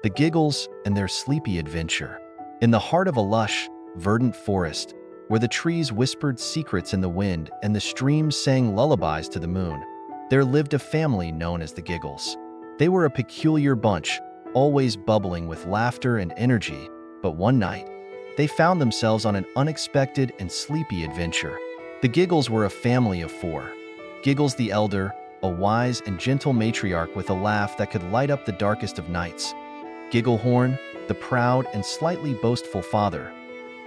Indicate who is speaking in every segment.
Speaker 1: the Giggles and their sleepy adventure. In the heart of a lush, verdant forest, where the trees whispered secrets in the wind and the streams sang lullabies to the moon, there lived a family known as the Giggles. They were a peculiar bunch, always bubbling with laughter and energy, but one night, they found themselves on an unexpected and sleepy adventure. The Giggles were a family of four. Giggles the elder, a wise and gentle matriarch with a laugh that could light up the darkest of nights. Gigglehorn, the proud and slightly boastful father.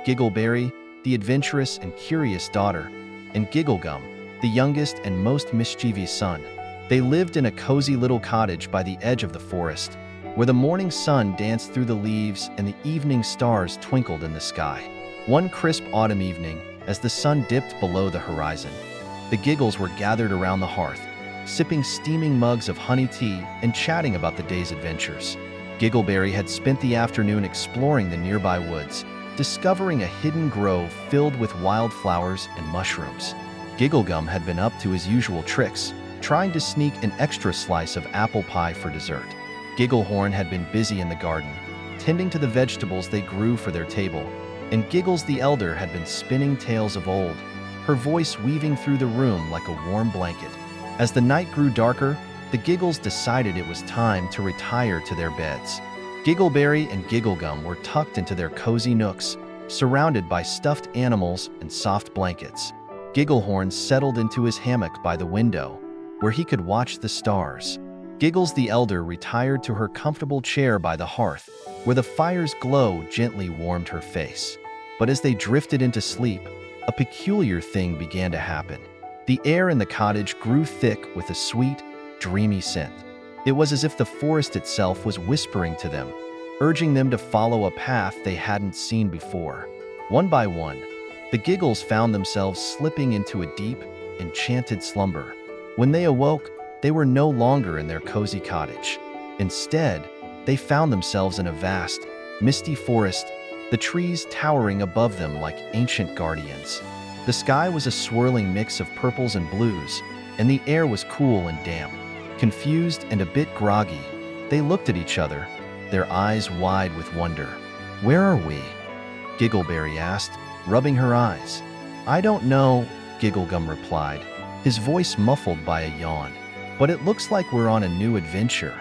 Speaker 1: Giggleberry, the adventurous and curious daughter. And Gigglegum, the youngest and most mischievous son. They lived in a cozy little cottage by the edge of the forest, where the morning sun danced through the leaves and the evening stars twinkled in the sky. One crisp autumn evening, as the sun dipped below the horizon, the Giggles were gathered around the hearth, sipping steaming mugs of honey tea and chatting about the day's adventures. Giggleberry had spent the afternoon exploring the nearby woods, discovering a hidden grove filled with wildflowers and mushrooms. Gigglegum had been up to his usual tricks, trying to sneak an extra slice of apple pie for dessert. Gigglehorn had been busy in the garden, tending to the vegetables they grew for their table, and Giggles the elder had been spinning tales of old, her voice weaving through the room like a warm blanket. As the night grew darker, the Giggles decided it was time to retire to their beds. Giggleberry and Gigglegum were tucked into their cozy nooks, surrounded by stuffed animals and soft blankets. Gigglehorn settled into his hammock by the window, where he could watch the stars. Giggles the elder retired to her comfortable chair by the hearth, where the fire's glow gently warmed her face. But as they drifted into sleep, a peculiar thing began to happen. The air in the cottage grew thick with a sweet, dreamy scent. It was as if the forest itself was whispering to them, urging them to follow a path they hadn't seen before. One by one, the Giggles found themselves slipping into a deep, enchanted slumber. When they awoke, they were no longer in their cozy cottage. Instead, they found themselves in a vast, misty forest, the trees towering above them like ancient guardians. The sky was a swirling mix of purples and blues, and the air was cool and damp. Confused and a bit groggy, they looked at each other, their eyes wide with wonder. "Where are we?" Giggleberry asked, rubbing her eyes. "I don't know," Gigglegum replied, his voice muffled by a yawn. "But it looks like we're on a new adventure."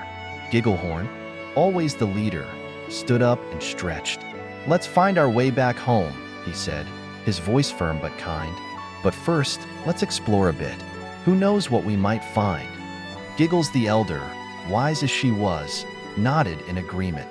Speaker 1: Gigglehorn, always the leader, stood up and stretched. "Let's find our way back home," he said, his voice firm but kind. "But first, let's explore a bit. Who knows what we might find?" Giggles the elder, wise as she was, nodded in agreement.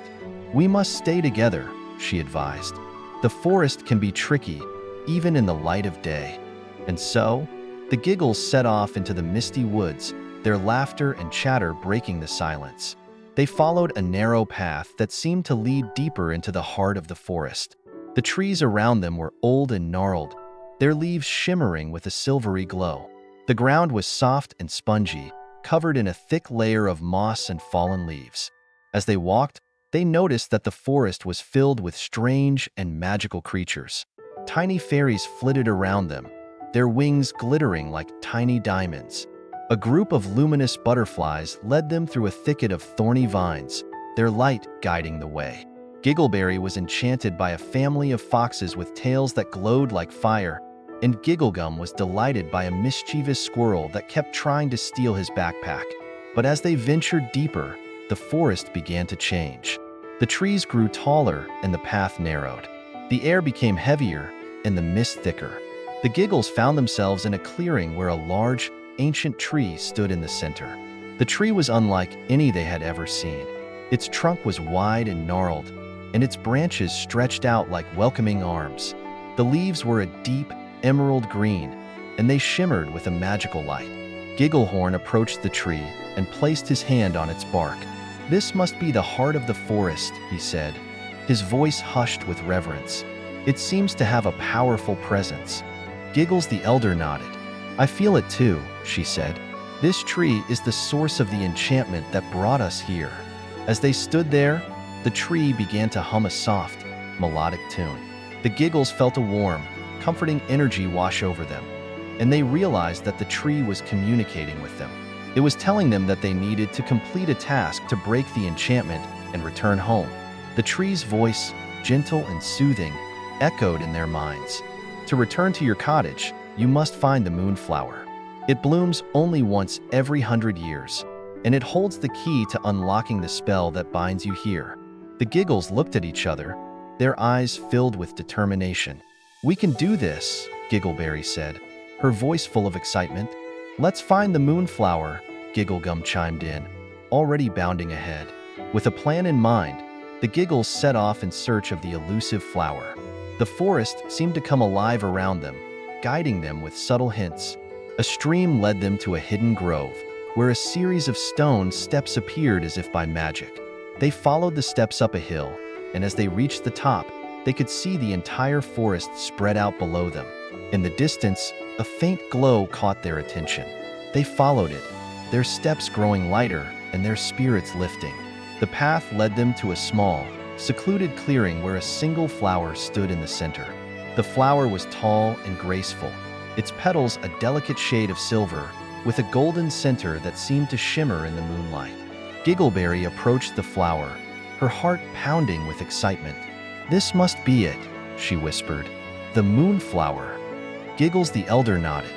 Speaker 1: "We must stay together," she advised. "The forest can be tricky, even in the light of day." And so, the Giggles set off into the misty woods, their laughter and chatter breaking the silence. They followed a narrow path that seemed to lead deeper into the heart of the forest. The trees around them were old and gnarled, their leaves shimmering with a silvery glow. The ground was soft and spongy, covered in a thick layer of moss and fallen leaves. As they walked, they noticed that the forest was filled with strange and magical creatures. Tiny fairies flitted around them, their wings glittering like tiny diamonds. A group of luminous butterflies led them through a thicket of thorny vines, their light guiding the way. Giggleberry was enchanted by a family of foxes with tails that glowed like fire, and Gigglegum was delighted by a mischievous squirrel that kept trying to steal his backpack. But as they ventured deeper, the forest began to change. The trees grew taller and the path narrowed. The air became heavier and the mist thicker. The Giggles found themselves in a clearing where a large, ancient tree stood in the center. The tree was unlike any they had ever seen. Its trunk was wide and gnarled, and its branches stretched out like welcoming arms. The leaves were a deep, emerald green, and they shimmered with a magical light. Gigglehorn approached the tree and placed his hand on its bark. "This must be the heart of the forest," he said, his voice hushed with reverence. "It seems to have a powerful presence." Giggles the elder nodded. "I feel it too," she said. "This tree is the source of the enchantment that brought us here." As they stood there, the tree began to hum a soft, melodic tune. The Giggles felt a warm, comforting energy wash over them, and they realized that the tree was communicating with them. It was telling them that they needed to complete a task to break the enchantment and return home. The tree's voice, gentle and soothing, echoed in their minds. To return to your cottage, you must find the moonflower. It blooms only once every 100 years, and it holds the key to unlocking the spell that binds you here. The Giggles looked at each other, their eyes filled with determination. "We can do this," Giggleberry said, her voice full of excitement. "Let's find the moonflower," Gigglegum chimed in, already bounding ahead. With a plan in mind, the Giggles set off in search of the elusive flower. The forest seemed to come alive around them, guiding them with subtle hints. A stream led them to a hidden grove, where a series of stone steps appeared as if by magic. They followed the steps up a hill, and as they reached the top, they could see the entire forest spread out below them. In the distance, a faint glow caught their attention. They followed it, their steps growing lighter and their spirits lifting. The path led them to a small, secluded clearing where a single flower stood in the center. The flower was tall and graceful, its petals a delicate shade of silver, with a golden center that seemed to shimmer in the moonlight. Giggleberry approached the flower, her heart pounding with excitement. "This must be it," she whispered. "The moonflower." Giggles the elder nodded.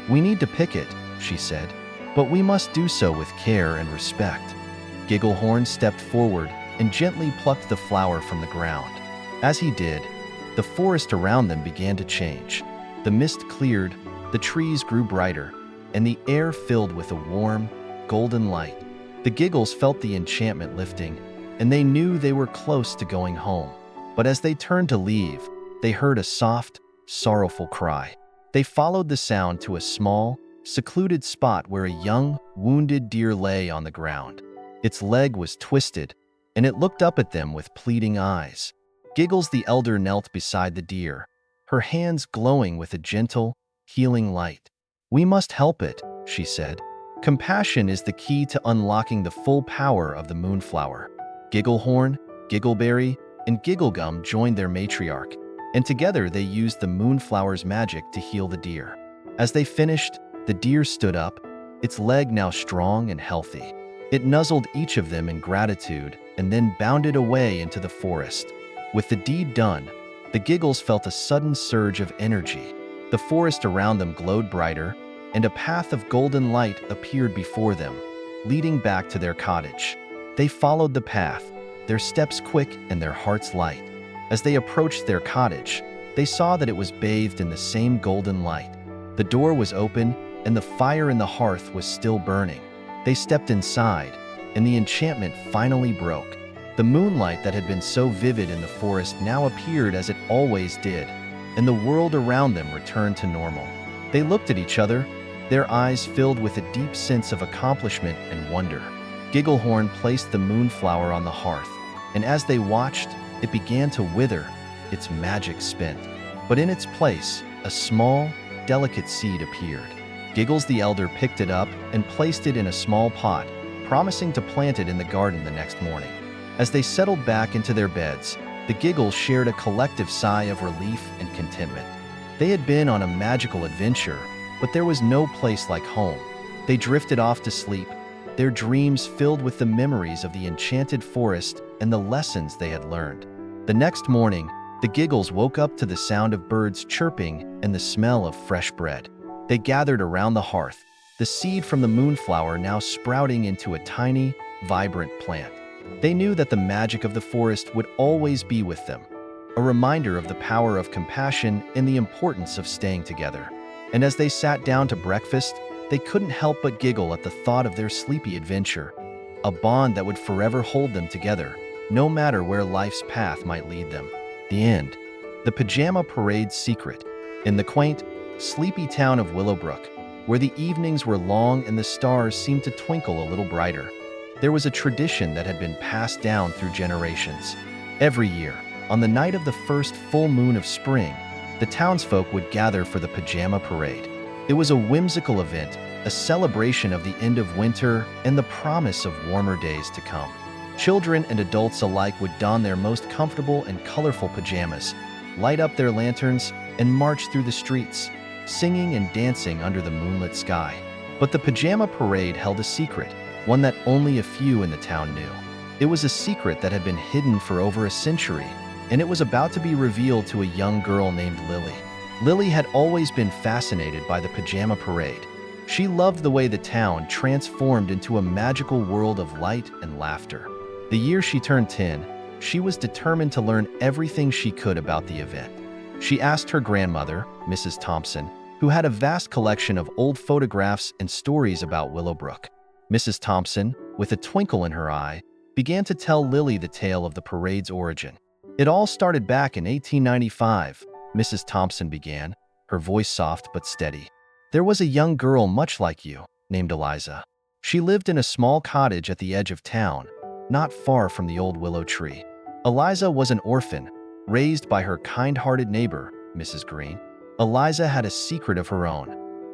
Speaker 1: "We need to pick it," she said, "but we must do so with care and respect." Gigglehorn stepped forward and gently plucked the flower from the ground. As he did, the forest around them began to change. The mist cleared, the trees grew brighter, and the air filled with a warm, golden light. The Giggles felt the enchantment lifting, and they knew they were close to going home. But as they turned to leave, they heard a soft, sorrowful cry. They followed the sound to a small, secluded spot where a young, wounded deer lay on the ground. Its leg was twisted, and it looked up at them with pleading eyes. Giggles the elder knelt beside the deer, her hands glowing with a gentle, healing light. "We must help it," she said. "Compassion is the key to unlocking the full power of the moonflower." Gigglehorn, Giggleberry, and Gigglegum joined their matriarch, and together they used the moonflower's magic to heal the deer. As they finished, the deer stood up, its leg now strong and healthy. It nuzzled each of them in gratitude and then bounded away into the forest. With the deed done, the Giggles felt a sudden surge of energy. The forest around them glowed brighter, and a path of golden light appeared before them, leading back to their cottage. They followed the path, their steps quick and their hearts light. As they approached their cottage, they saw that it was bathed in the same golden light. The door was open, and the fire in the hearth was still burning. They stepped inside, and the enchantment finally broke. The moonlight that had been so vivid in the forest now appeared as it always did, and the world around them returned to normal. They looked at each other, their eyes filled with a deep sense of accomplishment and wonder. Gigglehorn placed the moonflower on the hearth, and as they watched, it began to wither, its magic spent. But in its place, a small, delicate seed appeared. Giggles the elder picked it up and placed it in a small pot, promising to plant it in the garden the next morning. As they settled back into their beds, the Giggles shared a collective sigh of relief and contentment. They had been on a magical adventure, but there was no place like home. They drifted off to sleep, their dreams filled with the memories of the enchanted forest and the lessons they had learned. The next morning, the Giggles woke up to the sound of birds chirping and the smell of fresh bread. They gathered around the hearth, the seed from the moonflower now sprouting into a tiny, vibrant plant. They knew that the magic of the forest would always be with them, a reminder of the power of compassion and the importance of staying together. And as they sat down to breakfast, they couldn't help but giggle at the thought of their sleepy adventure, a bond that would forever hold them together, no matter where life's path might lead them. The end. The Pajama Parade's secret. In the quaint, sleepy town of Willowbrook, where the evenings were long and the stars seemed to twinkle a little brighter, there was a tradition that had been passed down through generations. Every year, on the night of the first full moon of spring, the townsfolk would gather for the Pajama Parade. It was a whimsical event, a celebration of the end of winter and the promise of warmer days to come. Children and adults alike would don their most comfortable and colorful pajamas, light up their lanterns, and march through the streets, singing and dancing under the moonlit sky. But the Pajama Parade held a secret, one that only a few in the town knew. It was a secret that had been hidden for over a century, and it was about to be revealed to a young girl named Lily. Lily had always been fascinated by the pajama parade. She loved the way the town transformed into a magical world of light and laughter. The year she turned 10, she was determined to learn everything she could about the event. She asked her grandmother, Mrs. Thompson, who had a vast collection of old photographs and stories about Willowbrook. Mrs. Thompson, with a twinkle in her eye, began to tell Lily the tale of the parade's origin. It all started back in 1895, Mrs. Thompson began, her voice soft but steady. There was a young girl much like you, named Eliza. She lived in a small cottage at the edge of town, not far from the old willow tree. Eliza was an orphan, raised by her kind-hearted neighbor, Mrs. Green. Eliza had a secret of her own,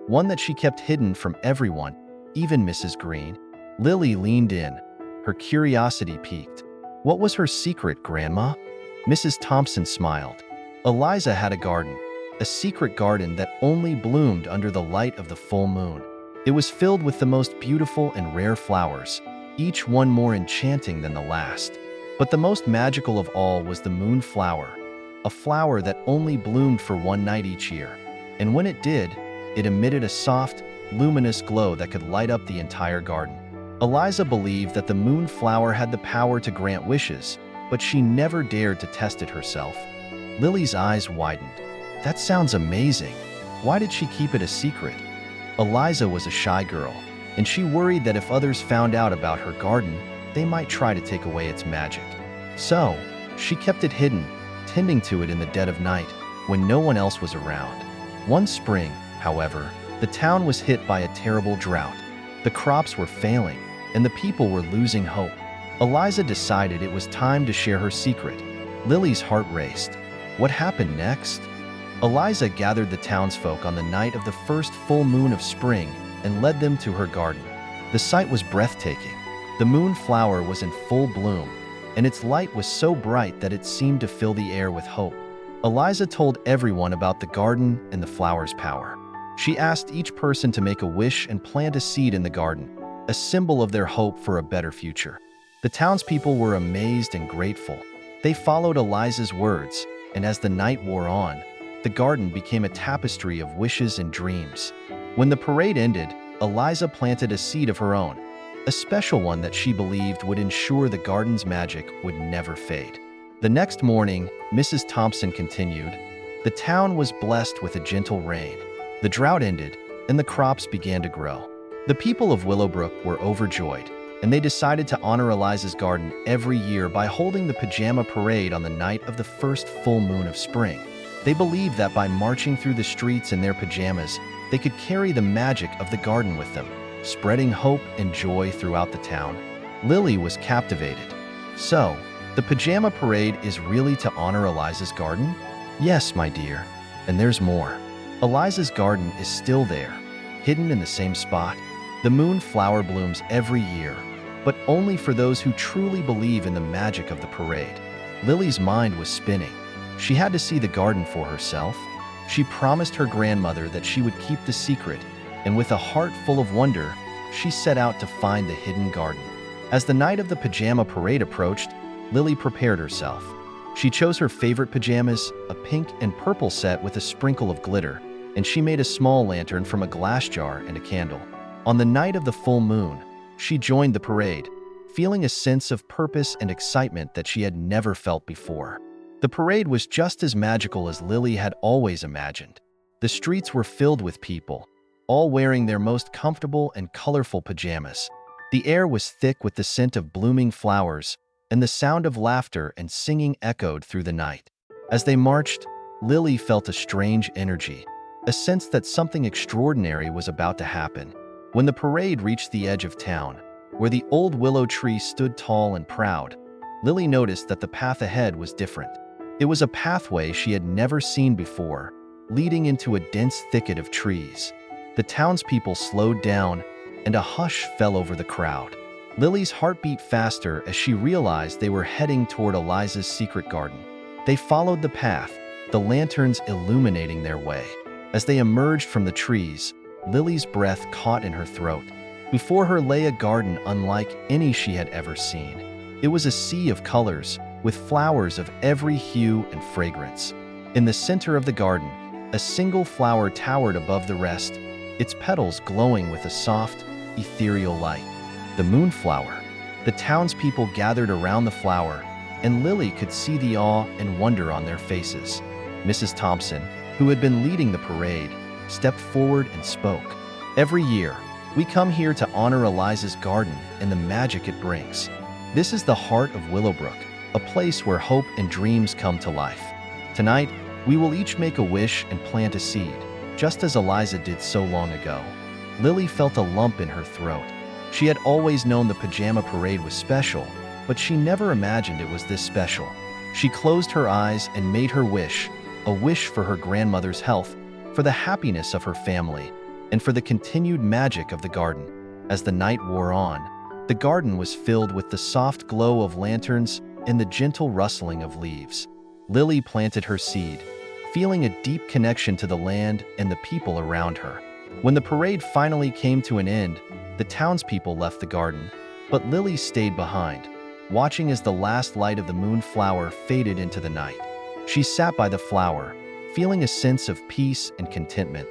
Speaker 1: one that she kept hidden from everyone, even Mrs. Green. Lily leaned in, her curiosity piqued. What was her secret, Grandma? Mrs. Thompson smiled. Eliza had a garden, a secret garden that only bloomed under the light of the full moon. It was filled with the most beautiful and rare flowers, each one more enchanting than the last. But the most magical of all was the moonflower, a flower that only bloomed for one night each year. And when it did, it emitted a soft, luminous glow that could light up the entire garden. Eliza believed that the moonflower had the power to grant wishes, but she never dared to test it herself. Lily's eyes widened. That sounds amazing. Why did she keep it a secret? Eliza was a shy girl, and she worried that if others found out about her garden, they might try to take away its magic. So, she kept it hidden, tending to it in the dead of night, when no one else was around. One spring, however, the town was hit by a terrible drought. The crops were failing, and the people were losing hope. Eliza decided it was time to share her secret. Lily's heart raced. What happened next? Eliza gathered the townsfolk on the night of the first full moon of spring and led them to her garden. The sight was breathtaking. The moonflower was in full bloom, and its light was so bright that it seemed to fill the air with hope. Eliza told everyone about the garden and the flower's power. She asked each person to make a wish and plant a seed in the garden, a symbol of their hope for a better future. The townspeople were amazed and grateful. They followed Eliza's words, and as the night wore on, the garden became a tapestry of wishes and dreams. When the parade ended, Eliza planted a seed of her own, a special one that she believed would ensure the garden's magic would never fade. The next morning, Mrs. Thompson continued, the town was blessed with a gentle rain. The drought ended, and the crops began to grow. The people of Willowbrook were overjoyed, and they decided to honor Eliza's garden every year by holding the pajama parade on the night of the first full moon of spring. They believed that by marching through the streets in their pajamas, they could carry the magic of the garden with them, spreading hope and joy throughout the town. Lily was captivated. So, the pajama parade is really to honor Eliza's garden? Yes, my dear, and there's more. Eliza's garden is still there, hidden in the same spot. The moonflower blooms every year, but only for those who truly believe in the magic of the parade. Lily's mind was spinning. She had to see the garden for herself. She promised her grandmother that she would keep the secret, and with a heart full of wonder, she set out to find the hidden garden. As the night of the pajama parade approached, Lily prepared herself. She chose her favorite pajamas, a pink and purple set with a sprinkle of glitter, and she made a small lantern from a glass jar and a candle. On the night of the full moon, she joined the parade, feeling a sense of purpose and excitement that she had never felt before. The parade was just as magical as Lily had always imagined. The streets were filled with people, all wearing their most comfortable and colorful pajamas. The air was thick with the scent of blooming flowers, and the sound of laughter and singing echoed through the night. As they marched, Lily felt a strange energy, a sense that something extraordinary was about to happen. When the parade reached the edge of town, where the old willow tree stood tall and proud, Lily noticed that the path ahead was different. It was a pathway she had never seen before, leading into a dense thicket of trees. The townspeople slowed down, and a hush fell over the crowd. Lily's heart beat faster as she realized they were heading toward Eliza's secret garden. They followed the path, the lanterns illuminating their way. As they emerged from the trees, Lily's breath caught in her throat. Before her lay a garden unlike any she had ever seen. It was a sea of colors, with flowers of every hue and fragrance. In the center of the garden, a single flower towered above the rest, its petals glowing with a soft, ethereal light. The moonflower. The townspeople gathered around the flower, and Lily could see the awe and wonder on their faces. Mrs. Thompson, who had been leading the parade, stepped forward and spoke. "Every year, we come here to honor Eliza's garden and the magic it brings. This is the heart of Willowbrook, a place where hope and dreams come to life. Tonight, we will each make a wish and plant a seed, just as Eliza did so long ago." Lily felt a lump in her throat. She had always known the pajama parade was special, but she never imagined it was this special. She closed her eyes and made her wish, a wish for her grandmother's health, for the happiness of her family, and for the continued magic of the garden. As the night wore on, the garden was filled with the soft glow of lanterns and the gentle rustling of leaves. Lily planted her seed, feeling a deep connection to the land and the people around her. When the parade finally came to an end, the townspeople left the garden, but Lily stayed behind, watching as the last light of the moonflower faded into the night. She sat by the flower, feeling a sense of peace and contentment.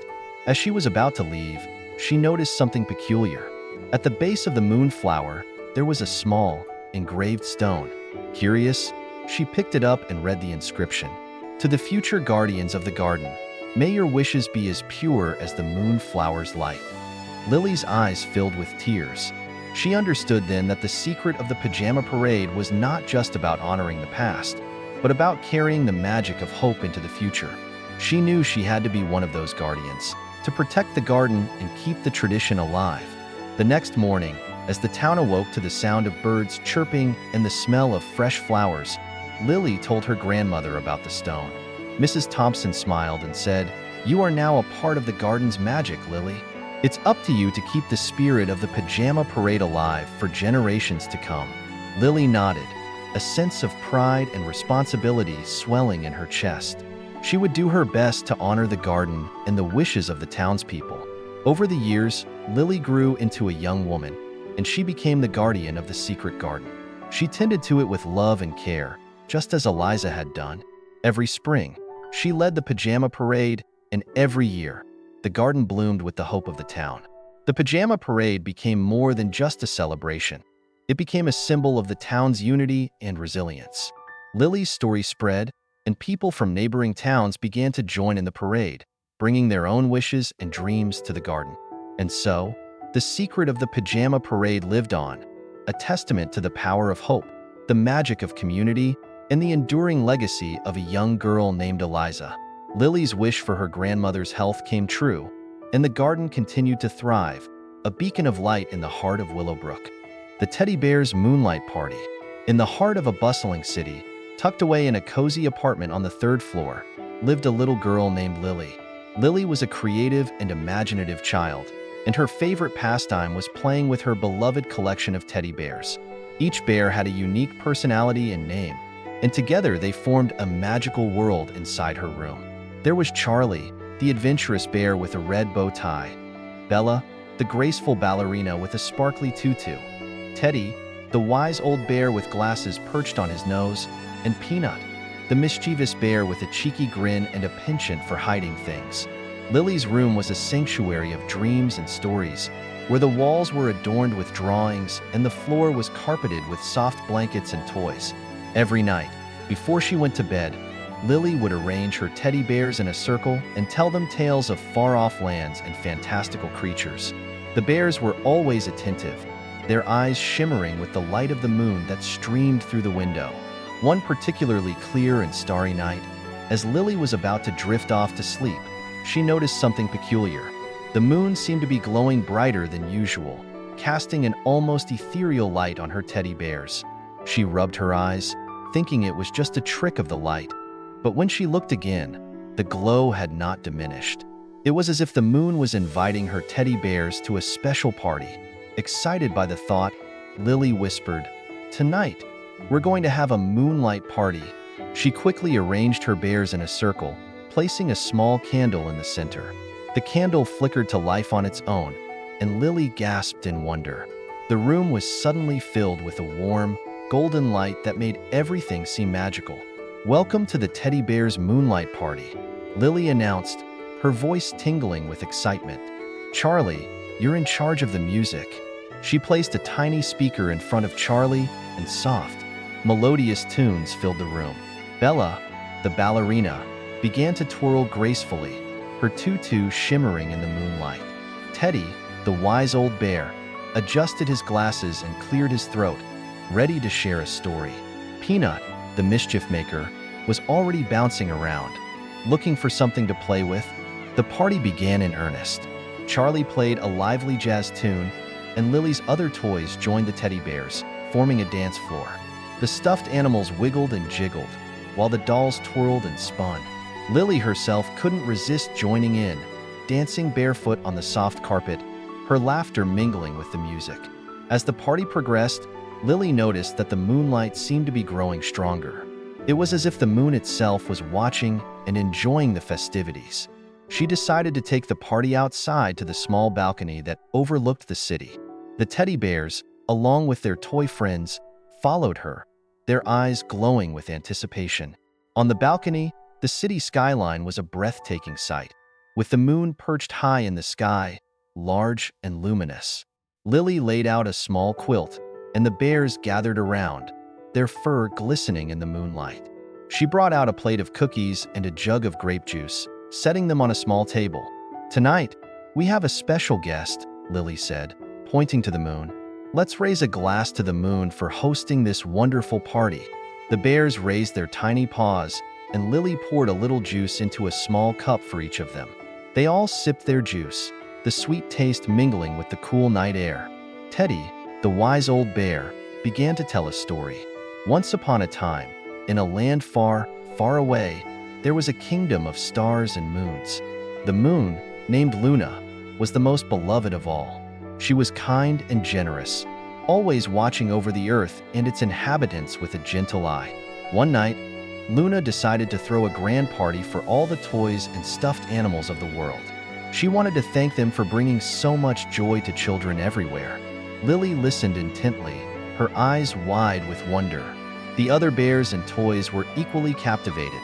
Speaker 1: As she was about to leave, she noticed something peculiar. At the base of the moonflower, there was a small, engraved stone. Curious, she picked it up and read the inscription. "To the future guardians of the garden, may your wishes be as pure as the moonflower's light." Lily's eyes filled with tears. She understood then that the secret of the pajama parade was not just about honoring the past, but about carrying the magic of hope into the future. She knew she had to be one of those guardians, to protect the garden and keep the tradition alive. The next morning, as the town awoke to the sound of birds chirping and the smell of fresh flowers, Lily told her grandmother about the stone. Mrs. Thompson smiled and said, "You are now a part of the garden's magic, Lily. It's up to you to keep the spirit of the pajama parade alive for generations to come." Lily nodded, a sense of pride and responsibility swelling in her chest. She would do her best to honor the garden and the wishes of the townspeople. Over the years, Lily grew into a young woman, and she became the guardian of the secret garden. She tended to it with love and care, just as Eliza had done. Every spring, she led the pajama parade, and every year, the garden bloomed with the hope of the town. The pajama parade became more than just a celebration. It became a symbol of the town's unity and resilience. Lily's story spread, and people from neighboring towns began to join in the parade, bringing their own wishes and dreams to the garden. And so, the secret of the pajama parade lived on, a testament to the power of hope, the magic of community, and the enduring legacy of a young girl named Eliza. Lily's wish for her grandmother's health came true, and the garden continued to thrive, a beacon of light in the heart of Willowbrook. The Teddy Bears Moonlight Party. In the heart of a bustling city, tucked away in a cozy apartment on the third floor, lived a little girl named Lily. Lily was a creative and imaginative child, and her favorite pastime was playing with her beloved collection of teddy bears. Each bear had a unique personality and name, and together they formed a magical world inside her room. There was Charlie, the adventurous bear with a red bow tie; Bella, the graceful ballerina with a sparkly tutu; Teddy, the wise old bear with glasses perched on his nose; and Peanut, the mischievous bear with a cheeky grin and a penchant for hiding things. Lily's room was a sanctuary of dreams and stories, where the walls were adorned with drawings and the floor was carpeted with soft blankets and toys. Every night, before she went to bed, Lily would arrange her teddy bears in a circle and tell them tales of far-off lands and fantastical creatures. The bears were always attentive, their eyes shimmering with the light of the moon that streamed through the window. One particularly clear and starry night, as Lily was about to drift off to sleep, she noticed something peculiar. The moon seemed to be glowing brighter than usual, casting an almost ethereal light on her teddy bears. She rubbed her eyes, thinking it was just a trick of the light. But when she looked again, the glow had not diminished. It was as if the moon was inviting her teddy bears to a special party. Excited by the thought, Lily whispered, "Tonight, we're going to have a moonlight party." She quickly arranged her bears in a circle, placing a small candle in the center. The candle flickered to life on its own, and Lily gasped in wonder. The room was suddenly filled with a warm, golden light that made everything seem magical. "Welcome to the teddy bear's moonlight party," Lily announced, her voice tingling with excitement. "Charlie, you're in charge of the music." She placed a tiny speaker in front of Charlie, and soft, melodious tunes filled the room. Bella, the ballerina, began to twirl gracefully, her tutu shimmering in the moonlight. Teddy, the wise old bear, adjusted his glasses and cleared his throat, ready to share a story. Peanut, the mischief maker, was already bouncing around, looking for something to play with. The party began in earnest. Charlie played a lively jazz tune, and Lily's other toys joined the teddy bears, forming a dance floor. The stuffed animals wiggled and jiggled, while the dolls twirled and spun. Lily herself couldn't resist joining in, dancing barefoot on the soft carpet, her laughter mingling with the music. As the party progressed, Lily noticed that the moonlight seemed to be growing stronger. It was as if the moon itself was watching and enjoying the festivities. She decided to take the party outside to the small balcony that overlooked the city. The teddy bears, along with their toy friends, followed her, their eyes glowing with anticipation. On the balcony, the city skyline was a breathtaking sight, with the moon perched high in the sky, large and luminous. Lily laid out a small quilt, and the bears gathered around, their fur glistening in the moonlight. She brought out a plate of cookies and a jug of grape juice, setting them on a small table. "Tonight, we have a special guest," Lily said, pointing to the moon. "Let's raise a glass to the moon for hosting this wonderful party." The bears raised their tiny paws, and Lily poured a little juice into a small cup for each of them. They all sipped their juice, the sweet taste mingling with the cool night air. Teddy, the wise old bear, began to tell a story. Once upon a time, in a land far, far away, there was a kingdom of stars and moons. The moon, named Luna, was the most beloved of all. She was kind and generous, always watching over the earth and its inhabitants with a gentle eye. One night, Luna decided to throw a grand party for all the toys and stuffed animals of the world. She wanted to thank them for bringing so much joy to children everywhere. Lily listened intently, her eyes wide with wonder. The other bears and toys were equally captivated,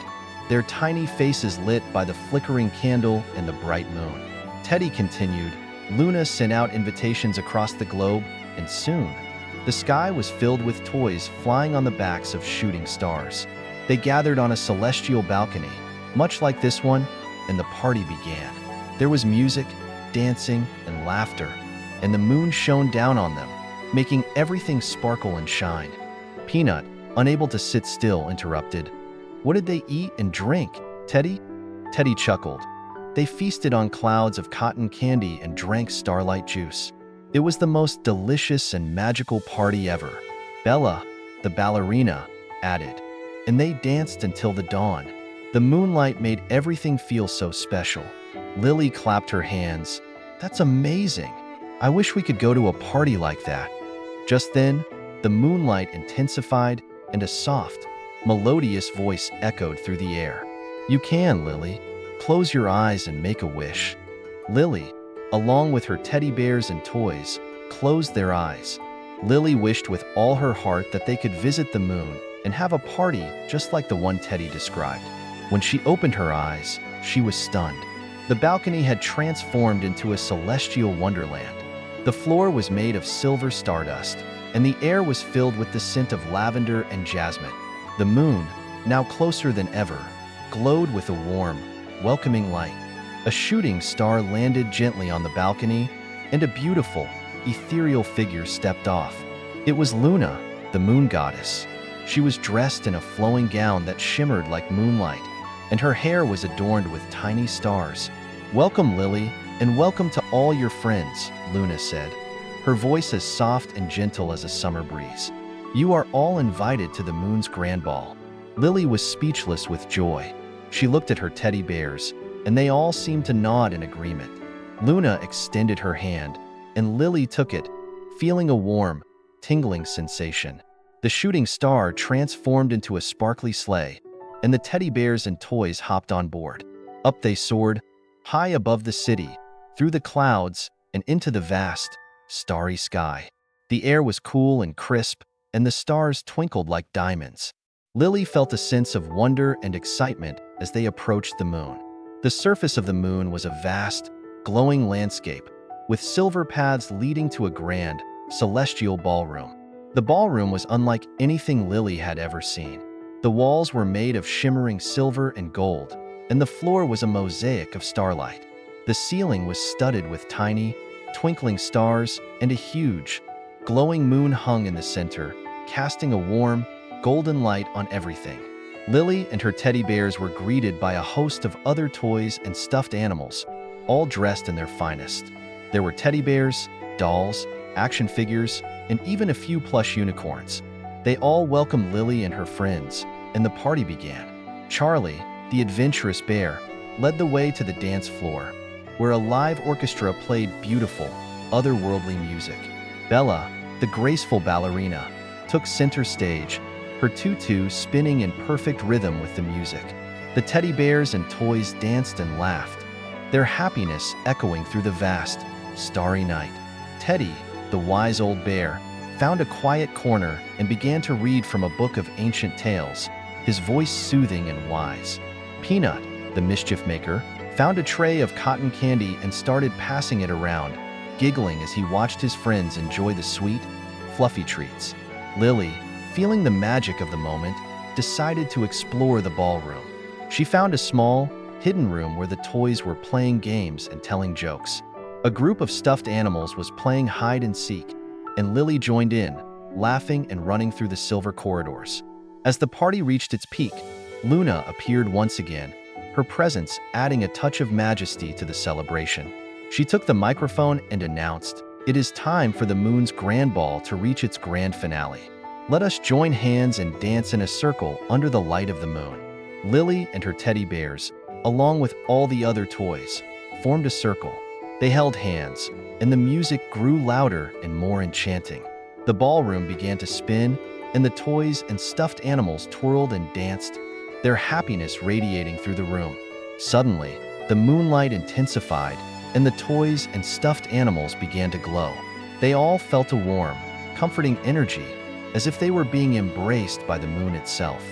Speaker 1: their tiny faces lit by the flickering candle and the bright moon. Teddy continued, "Luna sent out invitations across the globe, and soon, the sky was filled with toys flying on the backs of shooting stars. They gathered on a celestial balcony, much like this one, and the party began. There was music, dancing, and laughter, and the moon shone down on them, making everything sparkle and shine." Peanut, unable to sit still, interrupted. "What did they eat and drink, Teddy?" Teddy chuckled. "They feasted on clouds of cotton candy and drank starlight juice. It was the most delicious and magical party ever." Bella, the ballerina, added, "And they danced until the dawn. The moonlight made everything feel so special." Lily clapped her hands. "That's amazing. I wish we could go to a party like that." Just then, the moonlight intensified, and a soft, melodious voice echoed through the air. "You can, Lily. Close your eyes and make a wish." Lily, along with her teddy bears and toys, closed their eyes. Lily wished with all her heart that they could visit the moon and have a party just like the one Teddy described. When she opened her eyes, she was stunned. The balcony had transformed into a celestial wonderland. The floor was made of silver stardust, and the air was filled with the scent of lavender and jasmine. The moon, now closer than ever, glowed with a warm, welcoming light. A shooting star landed gently on the balcony, and a beautiful, ethereal figure stepped off. It was Luna, the moon goddess. She was dressed in a flowing gown that shimmered like moonlight, and her hair was adorned with tiny stars. "Welcome, Lily, and welcome to all your friends," Luna said, her voice as soft and gentle as a summer breeze. "You are all invited to the moon's grand ball." Lily was speechless with joy. She looked at her teddy bears, and they all seemed to nod in agreement. Luna extended her hand, and Lily took it, feeling a warm, tingling sensation. The shooting star transformed into a sparkly sleigh, and the teddy bears and toys hopped on board. Up they soared, high above the city, through the clouds, and into the vast, starry sky. The air was cool and crisp, and the stars twinkled like diamonds. Lily felt a sense of wonder and excitement as they approached the moon. The surface of the moon was a vast, glowing landscape, with silver paths leading to a grand, celestial ballroom. The ballroom was unlike anything Lily had ever seen. The walls were made of shimmering silver and gold, and the floor was a mosaic of starlight. The ceiling was studded with tiny, twinkling stars, and a huge, glowing moon hung in the center, casting a warm, golden light on everything. Lily and her teddy bears were greeted by a host of other toys and stuffed animals, all dressed in their finest. There were teddy bears, dolls, action figures, and even a few plush unicorns. They all welcomed Lily and her friends, and the party began. Charlie, the adventurous bear, led the way to the dance floor, where a live orchestra played beautiful, otherworldly music. Bella, the graceful ballerina, took center stage, her tutu spinning in perfect rhythm with the music. The teddy bears and toys danced and laughed, their happiness echoing through the vast, starry night. Teddy, the wise old bear, found a quiet corner and began to read from a book of ancient tales, his voice soothing and wise. Peanut, the mischief maker, found a tray of cotton candy and started passing it around, giggling as he watched his friends enjoy the sweet, fluffy treats. Lily, feeling the magic of the moment, decided to explore the ballroom. She found a small, hidden room where the toys were playing games and telling jokes. A group of stuffed animals was playing hide and seek, and Lily joined in, laughing and running through the silver corridors. As the party reached its peak, Luna appeared once again, her presence adding a touch of majesty to the celebration. She took the microphone and announced, "It is time for the moon's grand ball to reach its grand finale. Let us join hands and dance in a circle under the light of the moon." Lily and her teddy bears, along with all the other toys, formed a circle. They held hands, and the music grew louder and more enchanting. The ballroom began to spin, and the toys and stuffed animals twirled and danced, their happiness radiating through the room. Suddenly, the moonlight intensified, and the toys and stuffed animals began to glow. They all felt a warm, comforting energy, as if they were being embraced by the moon itself.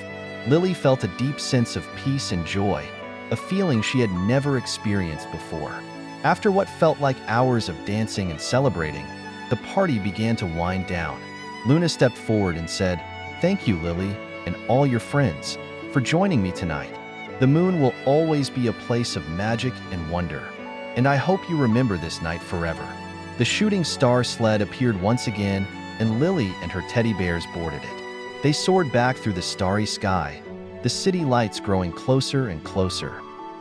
Speaker 1: Lily felt a deep sense of peace and joy, a feeling she had never experienced before. After what felt like hours of dancing and celebrating, the party began to wind down. Luna stepped forward and said, "Thank you, Lily, and all your friends, for joining me tonight. The moon will always be a place of magic and wonder, and I hope you remember this night forever." The shooting star sled appeared once again, and Lily and her teddy bears boarded it. They soared back through the starry sky, the city lights growing closer and closer.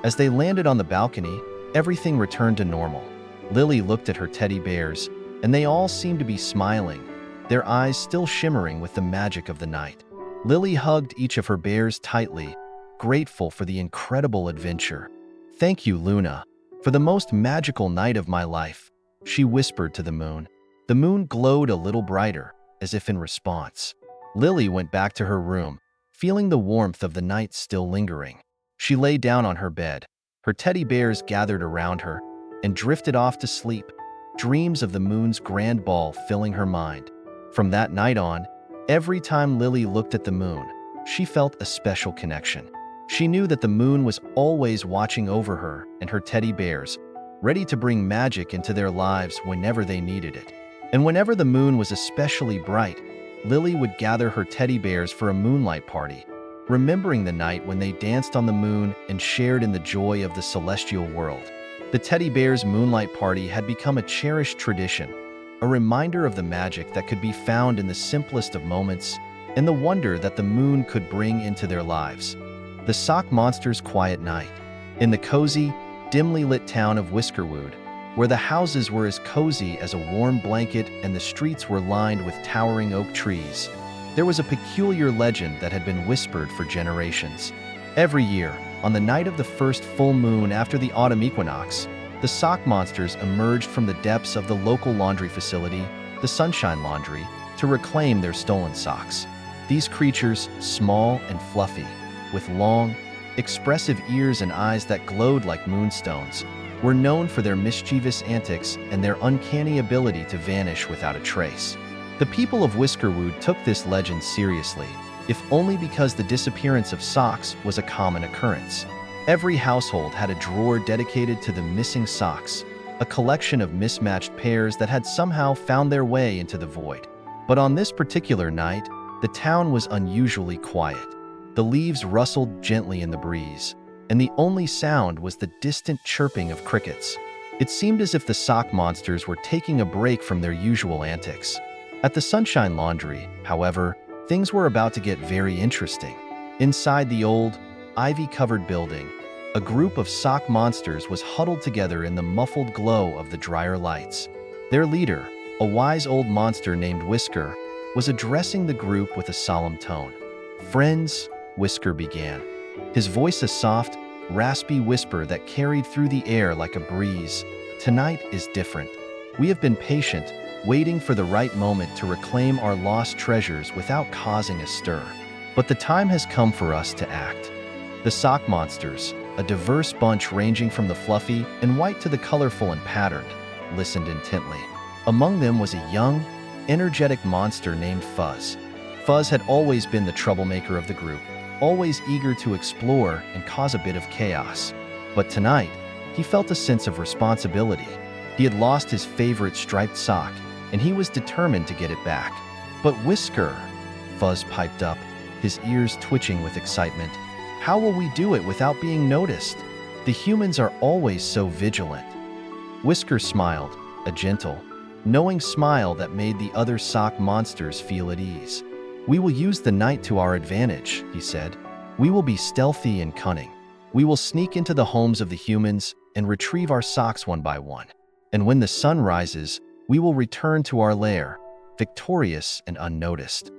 Speaker 1: As they landed on the balcony, everything returned to normal. Lily looked at her teddy bears, and they all seemed to be smiling, their eyes still shimmering with the magic of the night. Lily hugged each of her bears tightly, grateful for the incredible adventure. "Thank you, Luna, for the most magical night of my life," she whispered to the moon. The moon glowed a little brighter, as if in response. Lily went back to her room, feeling the warmth of the night still lingering. She lay down on her bed. Her teddy bears gathered around her and drifted off to sleep, dreams of the moon's grand ball filling her mind. From that night on, every time Lily looked at the moon, she felt a special connection. She knew that the moon was always watching over her and her teddy bears, ready to bring magic into their lives whenever they needed it. And whenever the moon was especially bright, Lily would gather her teddy bears for a moonlight party, remembering the night when they danced on the moon and shared in the joy of the celestial world. The teddy bears' moonlight party had become a cherished tradition, a reminder of the magic that could be found in the simplest of moments and the wonder that the moon could bring into their lives. The Sock Monster's quiet night. In the cozy, dimly lit town of Whiskerwood, where the houses were as cozy as a warm blanket and the streets were lined with towering oak trees, there was a peculiar legend that had been whispered for generations. Every year, on the night of the first full moon after the autumn equinox, the Sock Monsters emerged from the depths of the local laundry facility, the Sunshine Laundry, to reclaim their stolen socks. These creatures, small and fluffy, with long, expressive ears and eyes that glowed like moonstones, were known for their mischievous antics and their uncanny ability to vanish without a trace. The people of Whiskerwood took this legend seriously, if only because the disappearance of socks was a common occurrence. Every household had a drawer dedicated to the missing socks, a collection of mismatched pairs that had somehow found their way into the void. But on this particular night, the town was unusually quiet. The leaves rustled gently in the breeze, and the only sound was the distant chirping of crickets. It seemed as if the sock monsters were taking a break from their usual antics. At the Sunshine Laundry, however, things were about to get very interesting. Inside the old, ivy-covered building, a group of sock monsters was huddled together in the muffled glow of the dryer lights. Their leader, a wise old monster named Whisker, was addressing the group with a solemn tone. "Friends," Whisker began, his voice a soft, raspy whisper that carried through the air like a breeze. "Tonight is different. We have been patient, waiting for the right moment to reclaim our lost treasures without causing a stir. But the time has come for us to act." The sock monsters, a diverse bunch ranging from the fluffy and white to the colorful and patterned, listened intently. Among them was a young, energetic monster named Fuzz. Fuzz had always been the troublemaker of the group, always eager to explore and cause a bit of chaos. But tonight, he felt a sense of responsibility. He had lost his favorite striped sock, and he was determined to get it back. "But Whisker," Fuzz piped up, his ears twitching with excitement, "how will we do it without being noticed? The humans are always so vigilant." Whisker smiled, a gentle, knowing smile that made the other sock monsters feel at ease. "We will use the night to our advantage," he said. "We will be stealthy and cunning. We will sneak into the homes of the humans and retrieve our socks one by one. And when the sun rises, we will return to our lair, victorious and unnoticed."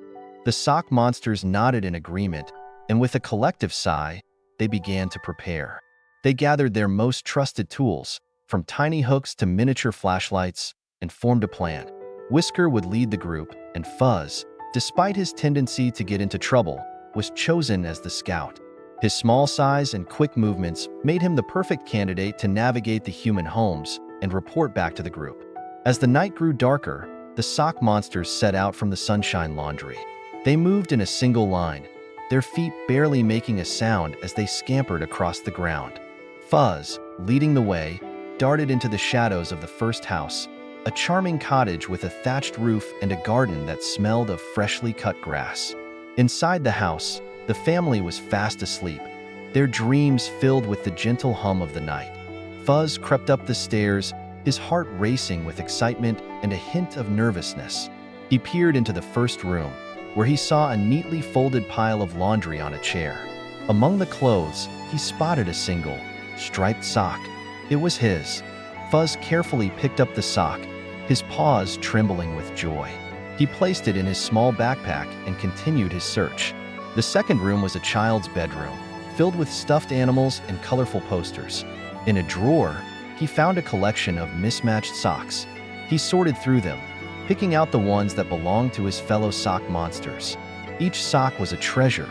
Speaker 1: The sock monsters nodded in agreement, and with a collective sigh, they began to prepare. They gathered their most trusted tools, from tiny hooks to miniature flashlights, and formed a plan. Whisker would lead the group, and Fuzz, despite his tendency to get into trouble, was chosen as the scout. His small size and quick movements made him the perfect candidate to navigate the human homes and report back to the group. As the night grew darker, the sock monsters set out from the Sunshine Laundry. They moved in a single line, their feet barely making a sound as they scampered across the ground. Fuzz, leading the way, darted into the shadows of the first house, a charming cottage with a thatched roof and a garden that smelled of freshly cut grass. Inside the house, the family was fast asleep, their dreams filled with the gentle hum of the night. Fuzz crept up the stairs, his heart racing with excitement and a hint of nervousness. He peered into the first room, where he saw a neatly folded pile of laundry on a chair. Among the clothes, he spotted a single, striped sock. It was his. Fuzz carefully picked up the sock, his paws trembling with joy. He placed it in his small backpack and continued his search. The second room was a child's bedroom, filled with stuffed animals and colorful posters. In a drawer, he found a collection of mismatched socks. He sorted through them, picking out the ones that belonged to his fellow sock monsters. Each sock was a treasure,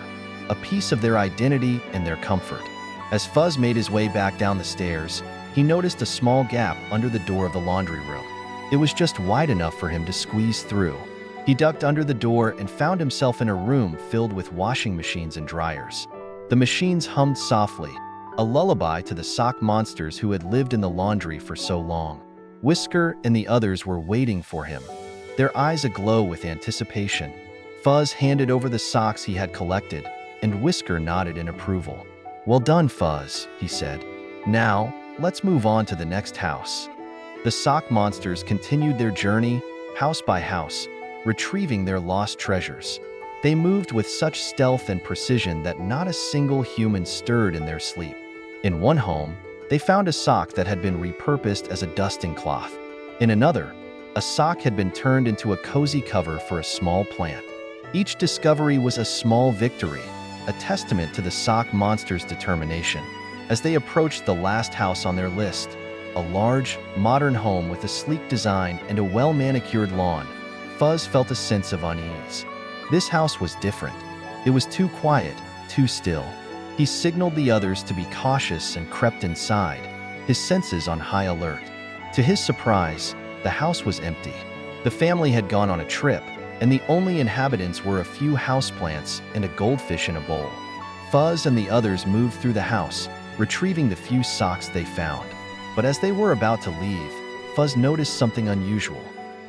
Speaker 1: a piece of their identity and their comfort. As Fuzz made his way back down the stairs, he noticed a small gap under the door of the laundry room. It was just wide enough for him to squeeze through. He ducked under the door and found himself in a room filled with washing machines and dryers. The machines hummed softly, a lullaby to the sock monsters who had lived in the laundry for so long. Whisker and the others were waiting for him, their eyes aglow with anticipation. Fuzz handed over the socks he had collected, and Whisker nodded in approval. "Well done, Fuzz," he said. "Now, let's move on to the next house." The sock monsters continued their journey, house by house, retrieving their lost treasures. They moved with such stealth and precision that not a single human stirred in their sleep. In one home, they found a sock that had been repurposed as a dusting cloth. In another, a sock had been turned into a cozy cover for a small plant. Each discovery was a small victory, a testament to the sock monsters' determination. As they approached the last house on their list, a large, modern home with a sleek design and a well-manicured lawn, Fuzz felt a sense of unease. This house was different. It was too quiet, too still. He signaled the others to be cautious and crept inside, his senses on high alert. To his surprise, the house was empty. The family had gone on a trip, and the only inhabitants were a few houseplants and a goldfish in a bowl. Fuzz and the others moved through the house, retrieving the few socks they found. But as they were about to leave, Fuzz noticed something unusual.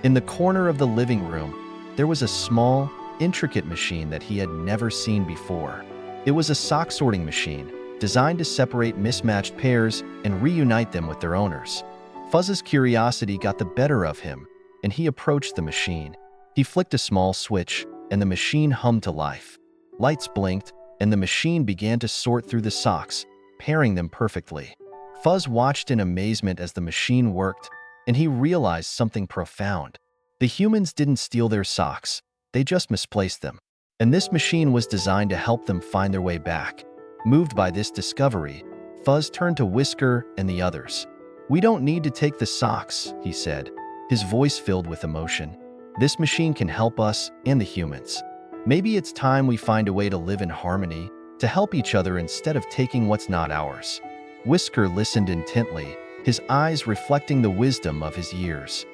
Speaker 1: In the corner of the living room, there was a small, intricate machine that he had never seen before. It was a sock sorting machine, designed to separate mismatched pairs and reunite them with their owners. Fuzz's curiosity got the better of him, and he approached the machine. He flicked a small switch, and the machine hummed to life. Lights blinked, and the machine began to sort through the socks, pairing them perfectly. Fuzz watched in amazement as the machine worked, and he realized something profound. The humans didn't steal their socks, they just misplaced them. And this machine was designed to help them find their way back. Moved by this discovery, Fuzz turned to Whisker and the others. "We don't need to take the socks," he said, his voice filled with emotion. "This machine can help us and the humans. Maybe it's time we find a way to live in harmony, to help each other instead of taking what's not ours." Whisker listened intently, his eyes reflecting the wisdom of his years.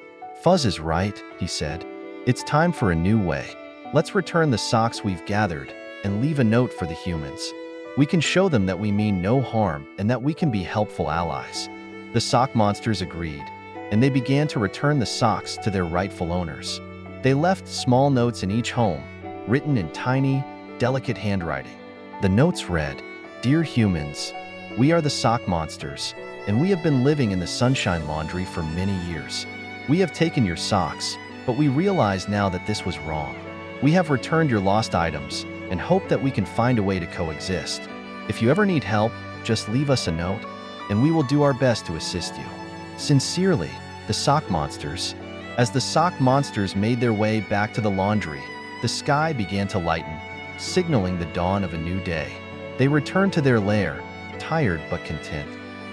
Speaker 1: "Fuzz is right," he said. "It's time for a new way. Let's return the socks we've gathered and leave a note for the humans. We can show them that we mean no harm and that we can be helpful allies." The sock monsters agreed, and they began to return the socks to their rightful owners. They left small notes in each home, written in tiny, delicate handwriting. The notes read, "Dear humans, we are the sock monsters, and we have been living in the Sunshine Laundry for many years. We have taken your socks, but we realize now that this was wrong. We have returned your lost items and hope that we can find a way to coexist. If you ever need help, just leave us a note, and we will do our best to assist you. Sincerely, the sock monsters." As the sock monsters made their way back to the laundry, the sky began to lighten, signaling the dawn of a new day. They returned to their lair, tired but content.